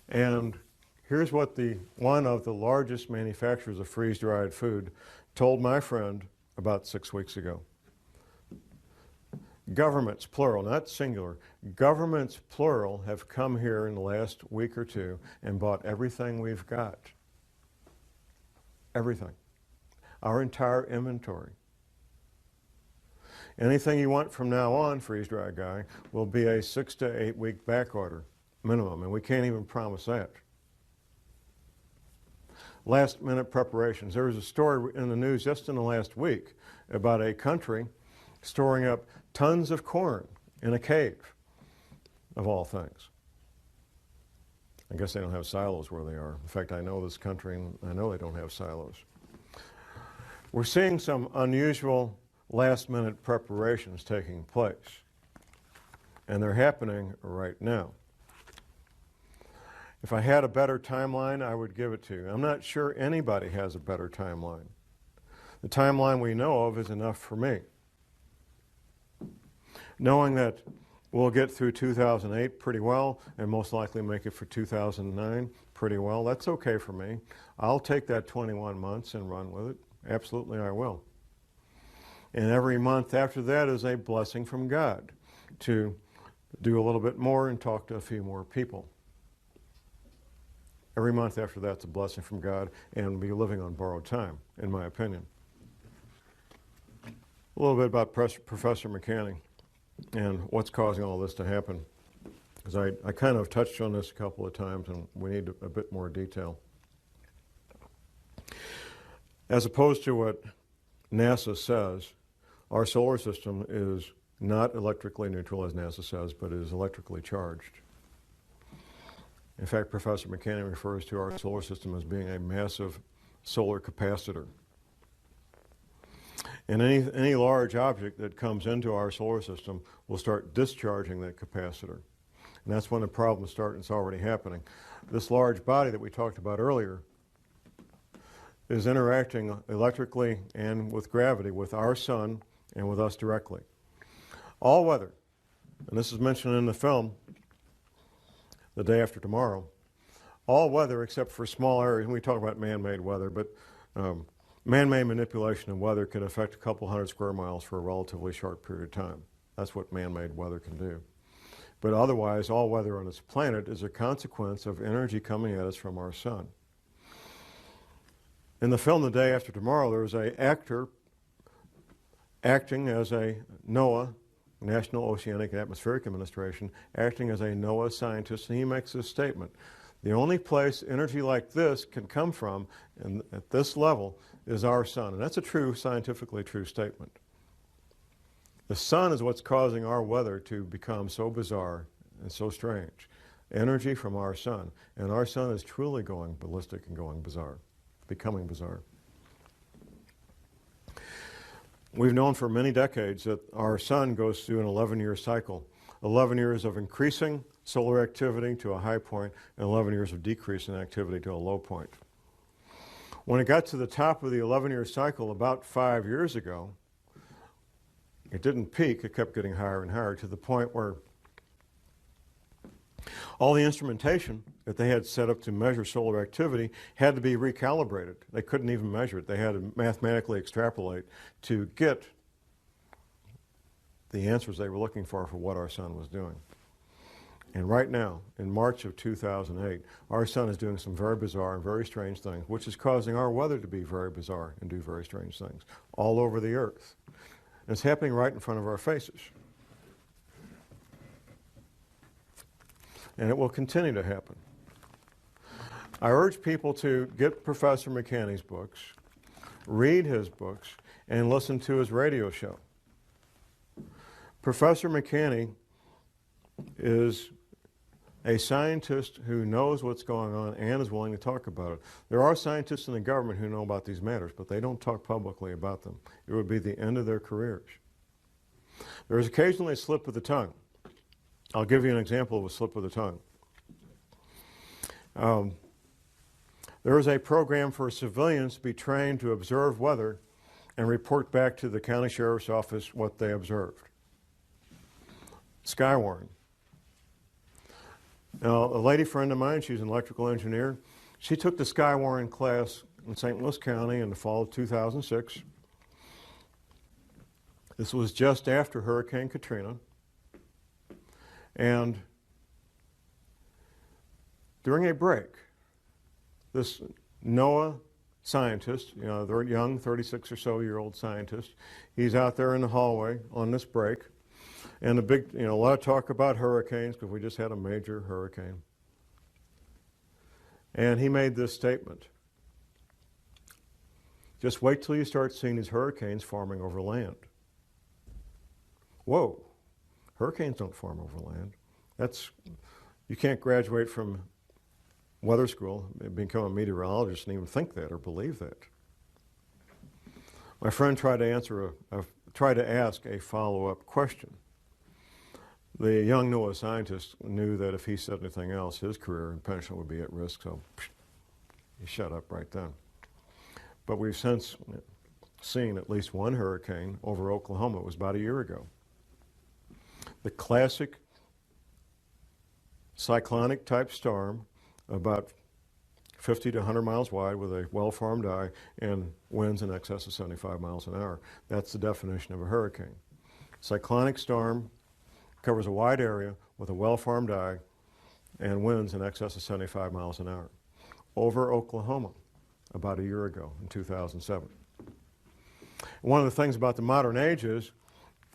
And here's what one of the largest manufacturers of freeze-dried food told my friend about 6 weeks ago. Governments, plural, not singular, governments, plural, have come here in the last week or two and bought everything we've got. Everything. Our entire inventory. Anything you want from now on, freeze-dried guy, will be a 6 to 8 week back order minimum, and we can't even promise that. Last minute preparations. There was a story in the news just in the last week about a country storing up tons of corn in a cave, of all things. I guess they don't have silos where they are. In fact, I know this country, and I know they don't have silos. We're seeing some unusual last-minute preparations taking place, and they're happening right now. If I had a better timeline, I would give it to you. I'm not sure anybody has a better timeline. The timeline we know of is enough for me. Knowing that we'll get through 2008 pretty well, and most likely make it for 2009 pretty well, that's okay for me. I'll take that 21 months and run with it. Absolutely I will. And every month after that is a blessing from God to do a little bit more and talk to a few more people. Every month after that's a blessing from God and be living on borrowed time, in my opinion. A little bit about Professor McCanning and what's causing all this to happen, because I kind of touched on this a couple of times and we need a bit more detail. As opposed to what NASA says, our solar system is not electrically neutral, as NASA says, but is electrically charged. In fact, Professor McCanning refers to our solar system as being a massive solar capacitor. And any large object that comes into our solar system will start discharging that capacitor. And that's when the problems start, and it's already happening. This large body that we talked about earlier is interacting electrically and with gravity with our sun and with us directly. All weather, and this is mentioned in the film, The Day After Tomorrow, all weather except for small areas, and we talk about man-made weather, but Man-made manipulation of weather can affect a couple hundred square miles for a relatively short period of time. That's what man-made weather can do. But otherwise, all weather on this planet is a consequence of energy coming at us from our sun. In the film The Day After Tomorrow, there was an actor acting as a NOAA, National Oceanic and Atmospheric Administration, acting as a NOAA scientist, and he makes this statement. The only place energy like this can come from, and at this level, is our sun. And that's a true, scientifically true statement. The sun is what's causing our weather to become so bizarre and so strange. Energy from our sun. And our sun is truly going ballistic and going bizarre, becoming bizarre. We've known for many decades that our sun goes through an 11-year cycle. 11 years of increasing solar activity to a high point, and 11 years of decreasing activity to a low point. When it got to the top of the 11-year cycle about 5 years ago, it didn't peak, it kept getting higher and higher to the point where all the instrumentation that they had set up to measure solar activity had to be recalibrated. They couldn't even measure it. They had to mathematically extrapolate to get the answers they were looking for what our sun was doing. And right now, in March of 2008, our sun is doing some very bizarre and very strange things, which is causing our weather to be very bizarre and do very strange things all over the earth. And it's happening right in front of our faces. And it will continue to happen. I urge people to get Professor McCanney's books, read his books, and listen to his radio show. Professor McCanney is a scientist who knows what's going on and is willing to talk about it. There are scientists in the government who know about these matters, but they don't talk publicly about them. It would be the end of their careers. There is occasionally a slip of the tongue. I'll give you an example of a slip of the tongue. There is a program for civilians to be trained to observe weather and report back to the county sheriff's office what they observed. Skywarn. Now, a lady friend of mine, she's an electrical engineer, she took the Skywarn class in St. Louis County in the fall of 2006. This was just after Hurricane Katrina. And during a break, this NOAA scientist, you know, they're young, 36 or so year old scientist, he's out there in the hallway on this break. And the big, you know, a lot of talk about hurricanes because we just had a major hurricane. And he made this statement. Just wait till you start seeing these hurricanes forming over land. Whoa, hurricanes don't form over land. You can't graduate from weather school and become a meteorologist and even think that or believe that. My friend tried to ask a follow-up question. The young NOAA scientist knew that if he said anything else, his career and pension would be at risk, so he shut up right then. But we've since seen at least one hurricane over Oklahoma. It was about a year ago. The classic cyclonic type storm, about 50 to 100 miles wide with a well-formed eye and winds in excess of 75 miles an hour. That's the definition of a hurricane. Cyclonic storm covers a wide area with a well-formed eye and winds in excess of 75 miles an hour. Over Oklahoma about a year ago in 2007. One of the things about the modern age is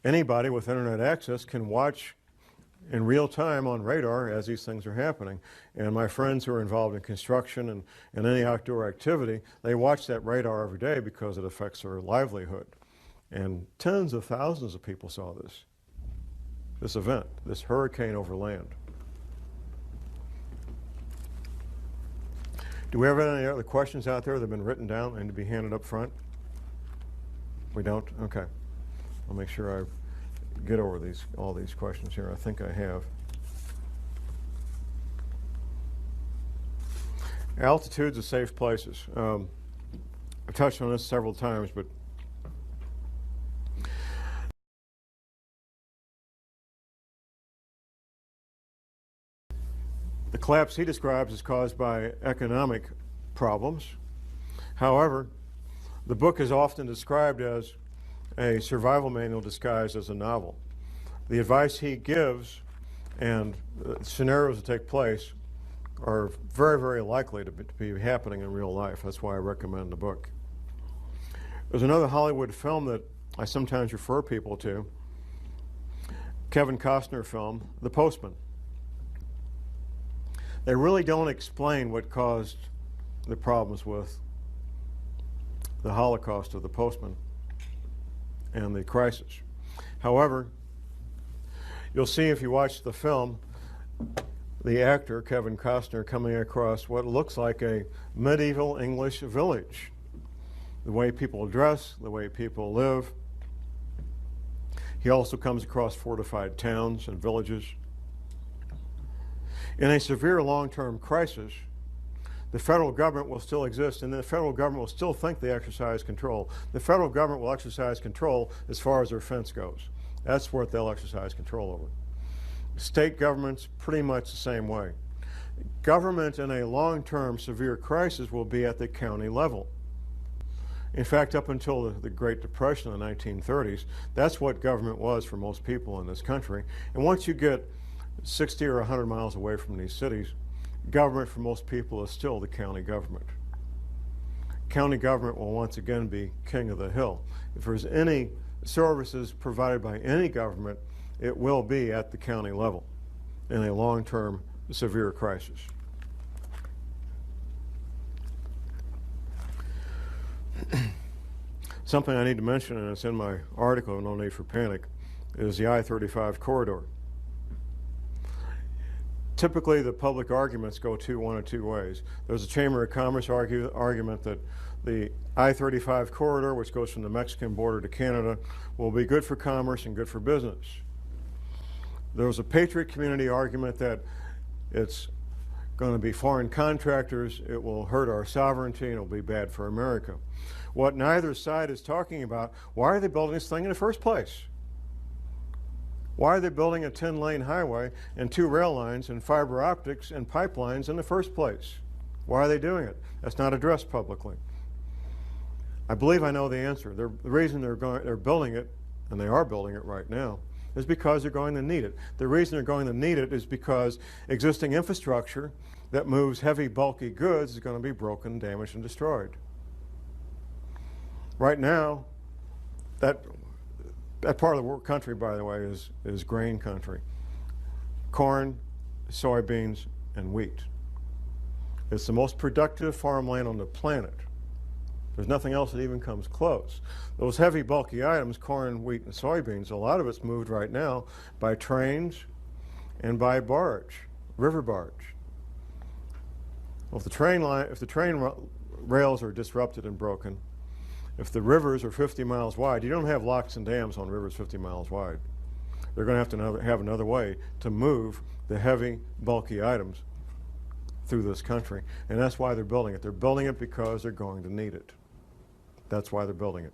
anybody with internet access can watch in real time on radar as these things are happening. And my friends who are involved in construction and any outdoor activity, they watch that radar every day because it affects their livelihood. And tens of thousands of people saw this event, this hurricane over land. Do we have any other questions out there that have been written down and to be handed up front? We don't? Okay. I'll make sure I get over all these questions here. I think I have. Altitudes of safe places. I've touched on this several times, but the collapse he describes is caused by economic problems. However, The book is often described as a survival manual disguised as a novel. The advice he gives and scenarios that take place are very, very likely to be happening in real life. That's why I recommend the book. There's another Hollywood film that I sometimes refer people to, Kevin Costner film, The Postman. They really don't explain what caused the problems with the Holocaust of the Postman and the crisis. However, you'll see if you watch the film, the actor, Kevin Costner, coming across what looks like a medieval English village. The way people dress, the way people live. He also comes across fortified towns and villages. In a severe long-term crisis, the federal government will still exist, and the federal government will still think they exercise control. The federal government will exercise control as far as their fence goes. That's what they'll exercise control over. State governments, pretty much the same way. Government in a long-term severe crisis will be at the county level. In fact, up until the Great Depression in the 1930s, that's what government was for most people in this country. And once you get 60 or 100 miles away from these cities, government for most people is still the county government. County government will once again be king of the hill. If there's any services provided by any government, it will be at the county level in a long-term severe crisis. Something I need to mention, and it's in my article, No Need for Panic, is the I-35 corridor. Typically, the public arguments go one of two ways. There's a Chamber of Commerce argument that the I-35 corridor, which goes from the Mexican border to Canada, will be good for commerce and good for business. There's a Patriot community argument that it's going to be foreign contractors, it will hurt our sovereignty, and it will be bad for America. What neither side is talking about, why are they building this thing in the first place? Why are they building a 10-lane highway and 2 rail lines and fiber optics and pipelines in the first place? Why are they doing it? That's not addressed publicly. I believe I know the answer. The reason they're building it, and they are building it right now, is because they're going to need it. The reason they're going to need it is because existing infrastructure that moves heavy, bulky goods is going to be broken, damaged, and destroyed. Right now, that part of the country, by the way, is grain country. Corn, soybeans, and wheat. It's the most productive farmland on the planet. There's nothing else that even comes close. Those heavy, bulky items, corn, wheat, and soybeans, a lot of it's moved right now by trains and by barge, river barge. Well, if the train rails are disrupted and broken, if the rivers are 50 miles wide, you don't have locks and dams on rivers 50 miles wide. They're going to have another way to move the heavy, bulky items through this country. And that's why they're building it. They're building it because they're going to need it. That's why they're building it.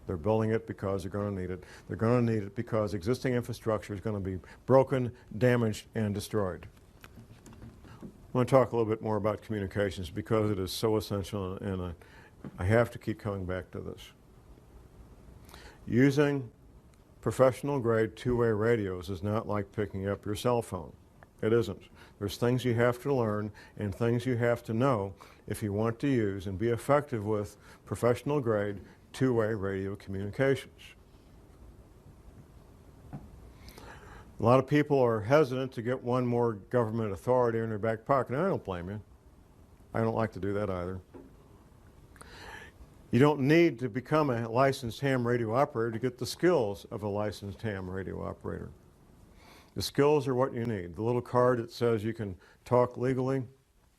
They're building it because they're going to need it. They're going to need it because existing infrastructure is going to be broken, damaged, and destroyed. I want to talk a little bit more about communications because it is so essential, and I have to keep coming back to this. Using professional-grade two-way radios is not like picking up your cell phone. It isn't. There's things you have to learn and things you have to know if you want to use and be effective with professional-grade two-way radio communications. A lot of people are hesitant to get one more government authority in their back pocket, and I don't blame you. I don't like to do that either. You don't need to become a licensed ham radio operator to get the skills of a licensed ham radio operator. The skills are what you need. The little card that says you can talk legally,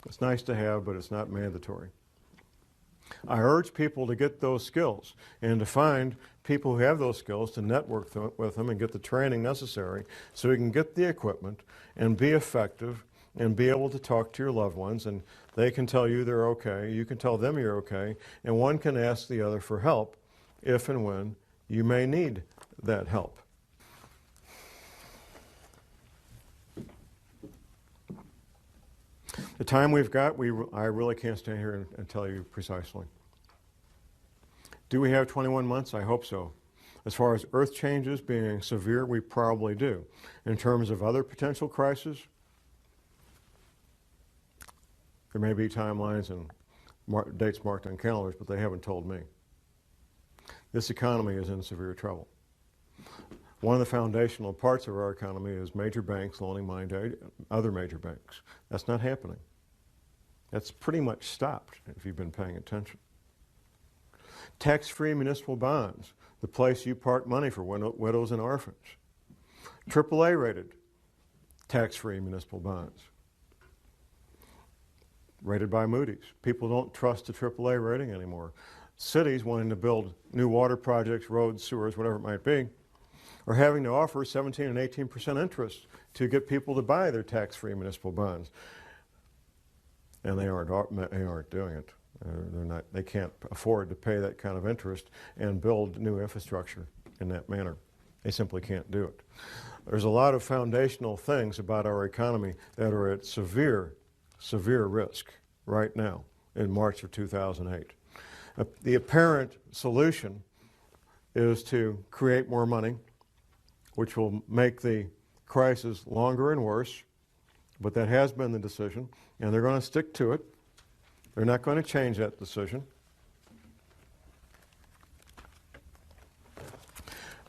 it's nice to have, but it's not mandatory. I urge people to get those skills and to find people who have those skills to network with them and get the training necessary so you can get the equipment and be effective and be able to talk to your loved ones, and they can tell you they're okay, you can tell them you're okay, and one can ask the other for help if and when you may need that help. The time we've got, I really can't stand here and tell you precisely. Do we have 21 months? I hope so. As far as earth changes being severe, we probably do. In terms of other potential crises, there may be timelines and dates marked on calendars, but they haven't told me. This economy is in severe trouble. One of the foundational parts of our economy is major banks loaning money to other major banks. That's not happening. That's pretty much stopped if you've been paying attention. Tax-free municipal bonds, the place you park money for widows and orphans. AAA-rated tax-free municipal bonds, rated by Moody's. People don't trust the AAA rating anymore. Cities wanting to build new water projects, roads, sewers, whatever it might be, are having to offer 17 and 18% interest to get people to buy their tax-free municipal bonds. And they aren't doing it. They can't afford to pay that kind of interest and build new infrastructure in that manner. They simply can't do it. There's a lot of foundational things about our economy that are at severe, severe risk right now in March of 2008. The apparent solution is to create more money, which will make the crisis longer and worse, but that has been the decision, and they're going to stick to it. They're not going to change that decision.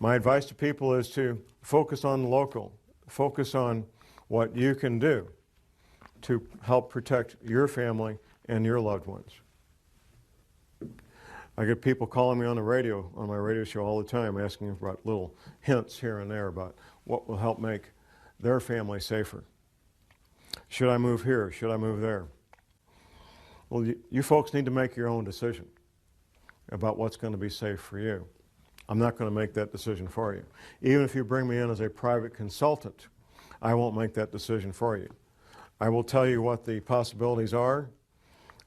My advice to people is to focus on the local, focus on what you can do to help protect your family and your loved ones. I get people calling me on the radio, on my radio show all the time, asking about little hints here and there about what will help make their family safer. Should I move here? Should I move there? Well, you folks need to make your own decision about what's going to be safe for you. I'm not going to make that decision for you. Even if you bring me in as a private consultant, I won't make that decision for you. I will tell you what the possibilities are.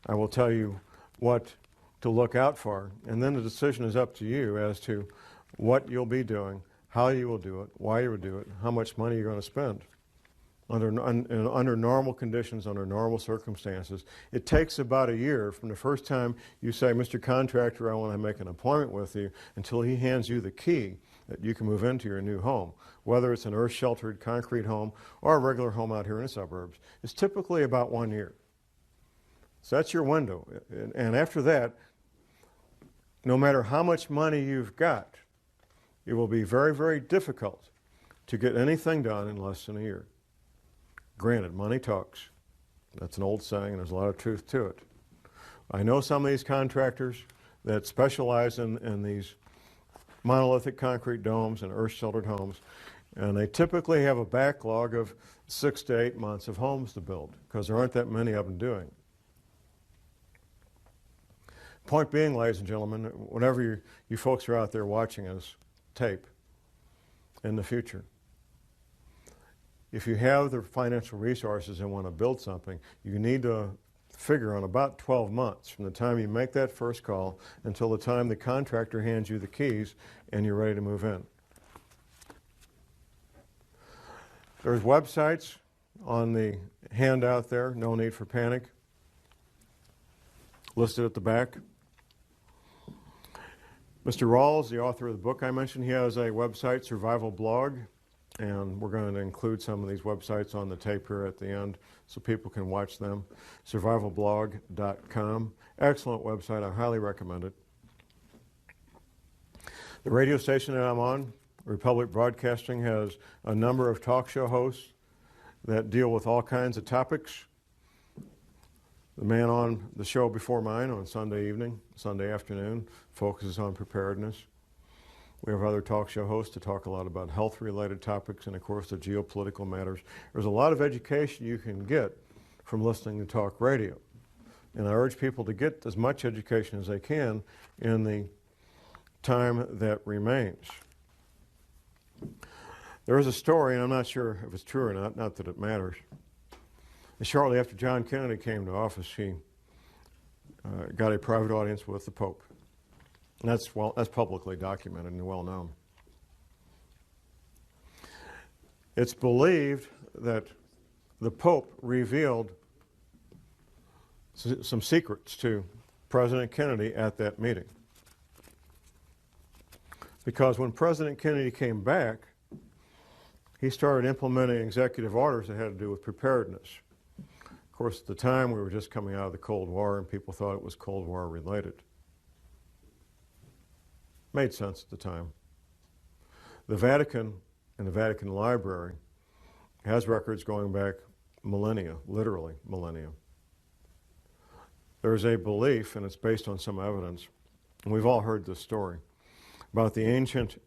I will tell you what to look out for, and then the decision is up to you as to what you'll be doing, how you will do it, why you will do it, how much money you're going to spend. Under normal conditions, under normal circumstances, it takes about a year from the first time you say, Mr. Contractor, I want to make an appointment with you, until he hands you the key that you can move into your new home. Whether it's an earth-sheltered concrete home or a regular home out here in the suburbs, it's typically about 1 year. So that's your window. And after that, no matter how much money you've got, it will be very, very difficult to get anything done in less than a year. Granted, money talks. That's an old saying, and there's a lot of truth to it. I know some of these contractors that specialize in these monolithic concrete domes and earth-sheltered homes, and they typically have a backlog of 6 to 8 months of homes to build, because there aren't that many of them doing it. Point being, ladies and gentlemen, whenever you folks are out there watching us tape in the future, if you have the financial resources and want to build something, you need to figure on about 12 months from the time you make that first call until the time the contractor hands you the keys and you're ready to move in. There's websites on the handout there, no need for panic, listed at the back. Mr. Rawls, the author of the book I mentioned, he has a website, Survival Blog, and we're going to include some of these websites on the tape here at the end so people can watch them. Survivalblog.com. Excellent website. I highly recommend it. The radio station that I'm on, Republic Broadcasting, has a number of talk show hosts that deal with all kinds of topics. The man on the show before mine on Sunday evening, Sunday afternoon, focuses on preparedness. We have other talk show hosts to talk a lot about health-related topics and, of course, the geopolitical matters. There's a lot of education you can get from listening to talk radio. And I urge people to get as much education as they can in the time that remains. There is a story, and I'm not sure if it's true or not that it matters. And shortly after John Kennedy came to office, he got a private audience with the Pope. And that's publicly documented and well known. It's believed that the Pope revealed some secrets to President Kennedy at that meeting. Because when President Kennedy came back, he started implementing executive orders that had to do with preparedness. Of course, at the time, we were just coming out of the Cold War, and people thought it was Cold War related. Made sense at the time. The Vatican and the Vatican Library has records going back millennia, literally millennia. There's a belief, and it's based on some evidence, and we've all heard this story, about the ancient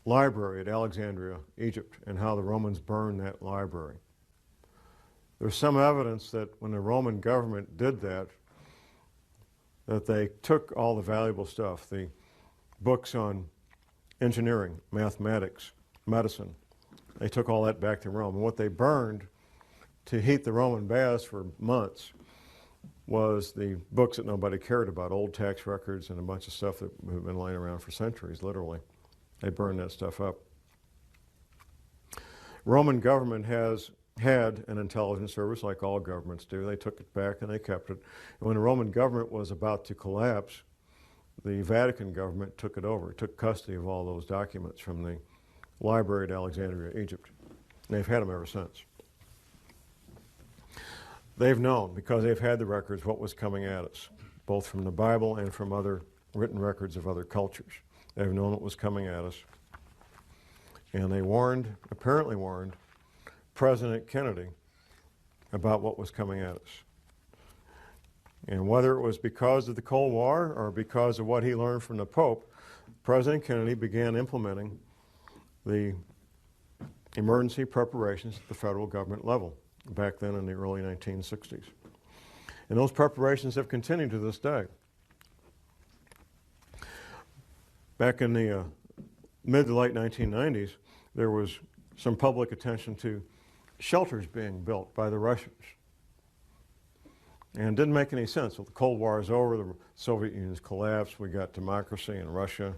library at Alexandria, Egypt, and how the Romans burned that library. There's some evidence that when the Roman government did that they took all the valuable stuff, the books on engineering, mathematics, medicine, they took all that back to Rome. And what they burned to heat the Roman baths for months was the books that nobody cared about, old tax records and a bunch of stuff that had been laying around for centuries, literally. They burned that stuff up. Roman government has had an intelligence service like all governments do. They took it back and they kept it. And when the Roman government was about to collapse, the Vatican government took it over, took custody of all those documents from the library at Alexandria, Egypt. And they've had them ever since. They've known, because they've had the records, what was coming at us, both from the Bible and from other written records of other cultures. They've known what was coming at us. And they apparently warned, President Kennedy about what was coming at us. And whether it was because of the Cold War or because of what he learned from the Pope, President Kennedy began implementing the emergency preparations at the federal government level back then in the early 1960s. And those preparations have continued to this day. Back in the mid to late 1990s, there was some public attention to shelters being built by the Russians. And it didn't make any sense. Well, the Cold War is over, the Soviet Union's collapsed, we got democracy in Russia.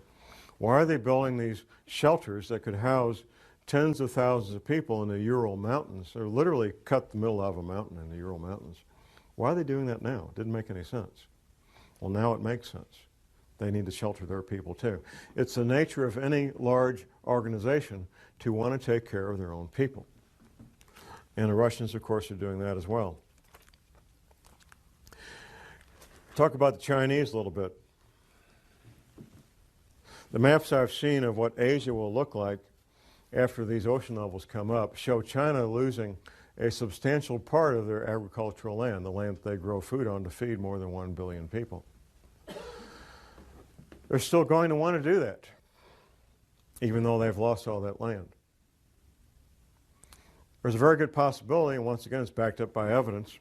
Why are they building these shelters that could house tens of thousands of people in the Ural Mountains? They're literally cut the middle of a mountain in the Ural Mountains. Why are they doing that now? It didn't make any sense. Well, now it makes sense. They need to shelter their people too. It's the nature of any large organization to want to take care of their own people. And the Russians, of course, are doing that as well. Talk about the Chinese a little bit. The maps I've seen of what Asia will look like after these ocean levels come up show China losing a substantial part of their agricultural land, the land that they grow food on to feed more than 1 billion people. They're still going to want to do that, even though they've lost all that land. There's a very good possibility, and once again it's backed up by evidence.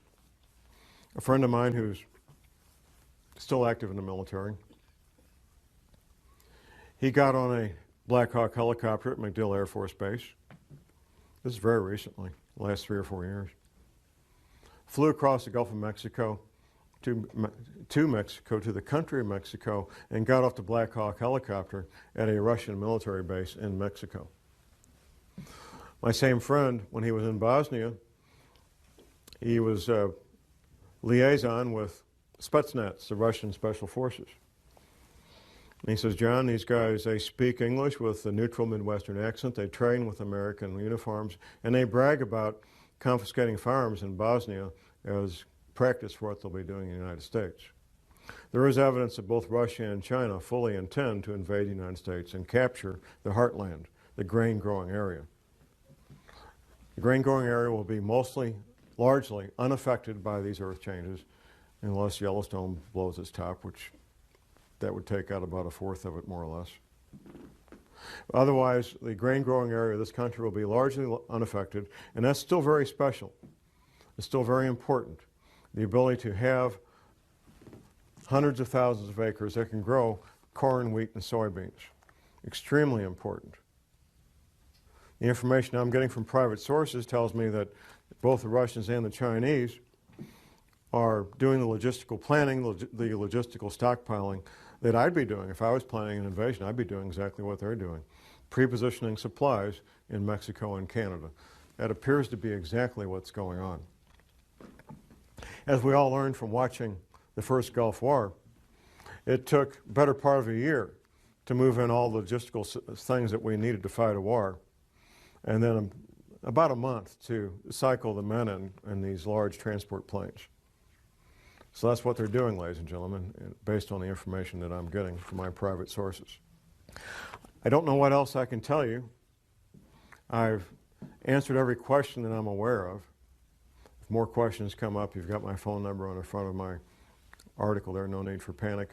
A friend of mine who's still active in the military, he got on a Black Hawk helicopter at MacDill Air Force Base. This is very recently, the last 3 or 4 years. Flew across the Gulf of Mexico to Mexico, to the country of Mexico, and got off the Black Hawk helicopter at a Russian military base in Mexico. My same friend, when he was in Bosnia, he was liaison with Spetsnaz, the Russian Special Forces. And he says, John, these guys, they speak English with a neutral Midwestern accent, they train with American uniforms, and they brag about confiscating firearms in Bosnia as practice for what they'll be doing in the United States. There is evidence that both Russia and China fully intend to invade the United States and capture the heartland, the grain-growing area. The grain-growing area will be largely unaffected by these earth changes unless Yellowstone blows its top, which that would take out about 1/4 of it, more or less. Otherwise, the grain-growing area of this country will be largely unaffected, and that's still very special. It's still very important. The ability to have hundreds of thousands of acres that can grow corn, wheat, and soybeans. Extremely important. The information I'm getting from private sources tells me that both the Russians and the Chinese are doing the logistical planning, the logistical stockpiling that I'd be doing. If I was planning an invasion, I'd be doing exactly what they're doing. Pre-positioning supplies in Mexico and Canada. That appears to be exactly what's going on. As we all learned from watching the first Gulf War, it took the better part of a year to move in all the logistical things that we needed to fight a war, and then about a month to cycle the men in these large transport planes. So that's what they're doing, ladies and gentlemen, based on the information that I'm getting from my private sources. I don't know what else I can tell you. I've answered every question that I'm aware of. If more questions come up, you've got my phone number on the front of my article there, no need for panic.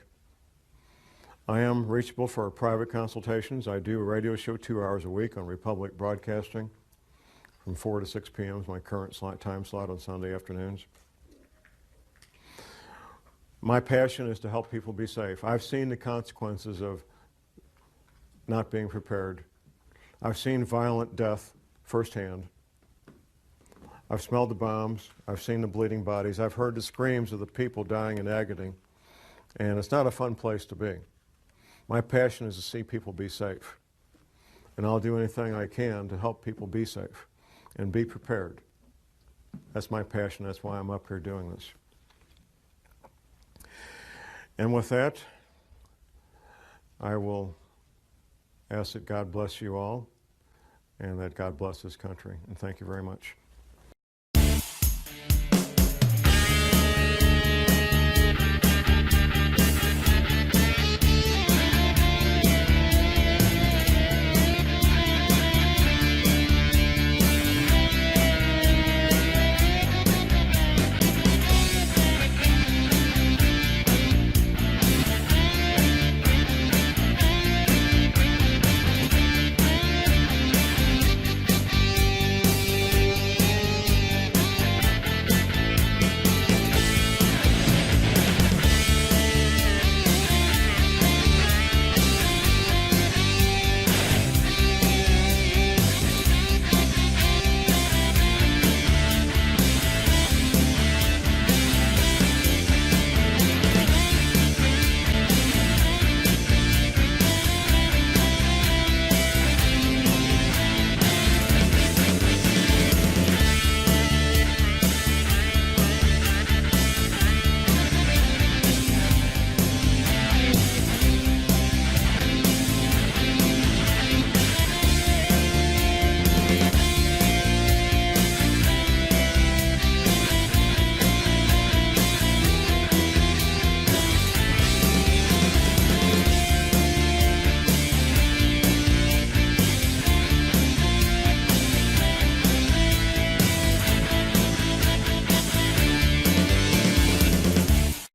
I am reachable for private consultations. I do a radio show 2 hours a week on Republic Broadcasting from 4 to 6 p.m. is my current time slot on Sunday afternoons. My passion is to help people be safe. I've seen the consequences of not being prepared. I've seen violent death firsthand. I've smelled the bombs. I've seen the bleeding bodies. I've heard the screams of the people dying in agony. And it's not a fun place to be. My passion is to see people be safe. And I'll do anything I can to help people be safe and be prepared. That's my passion. That's why I'm up here doing this. And with that, I will ask that God bless you all and that God bless this country. And thank you very much.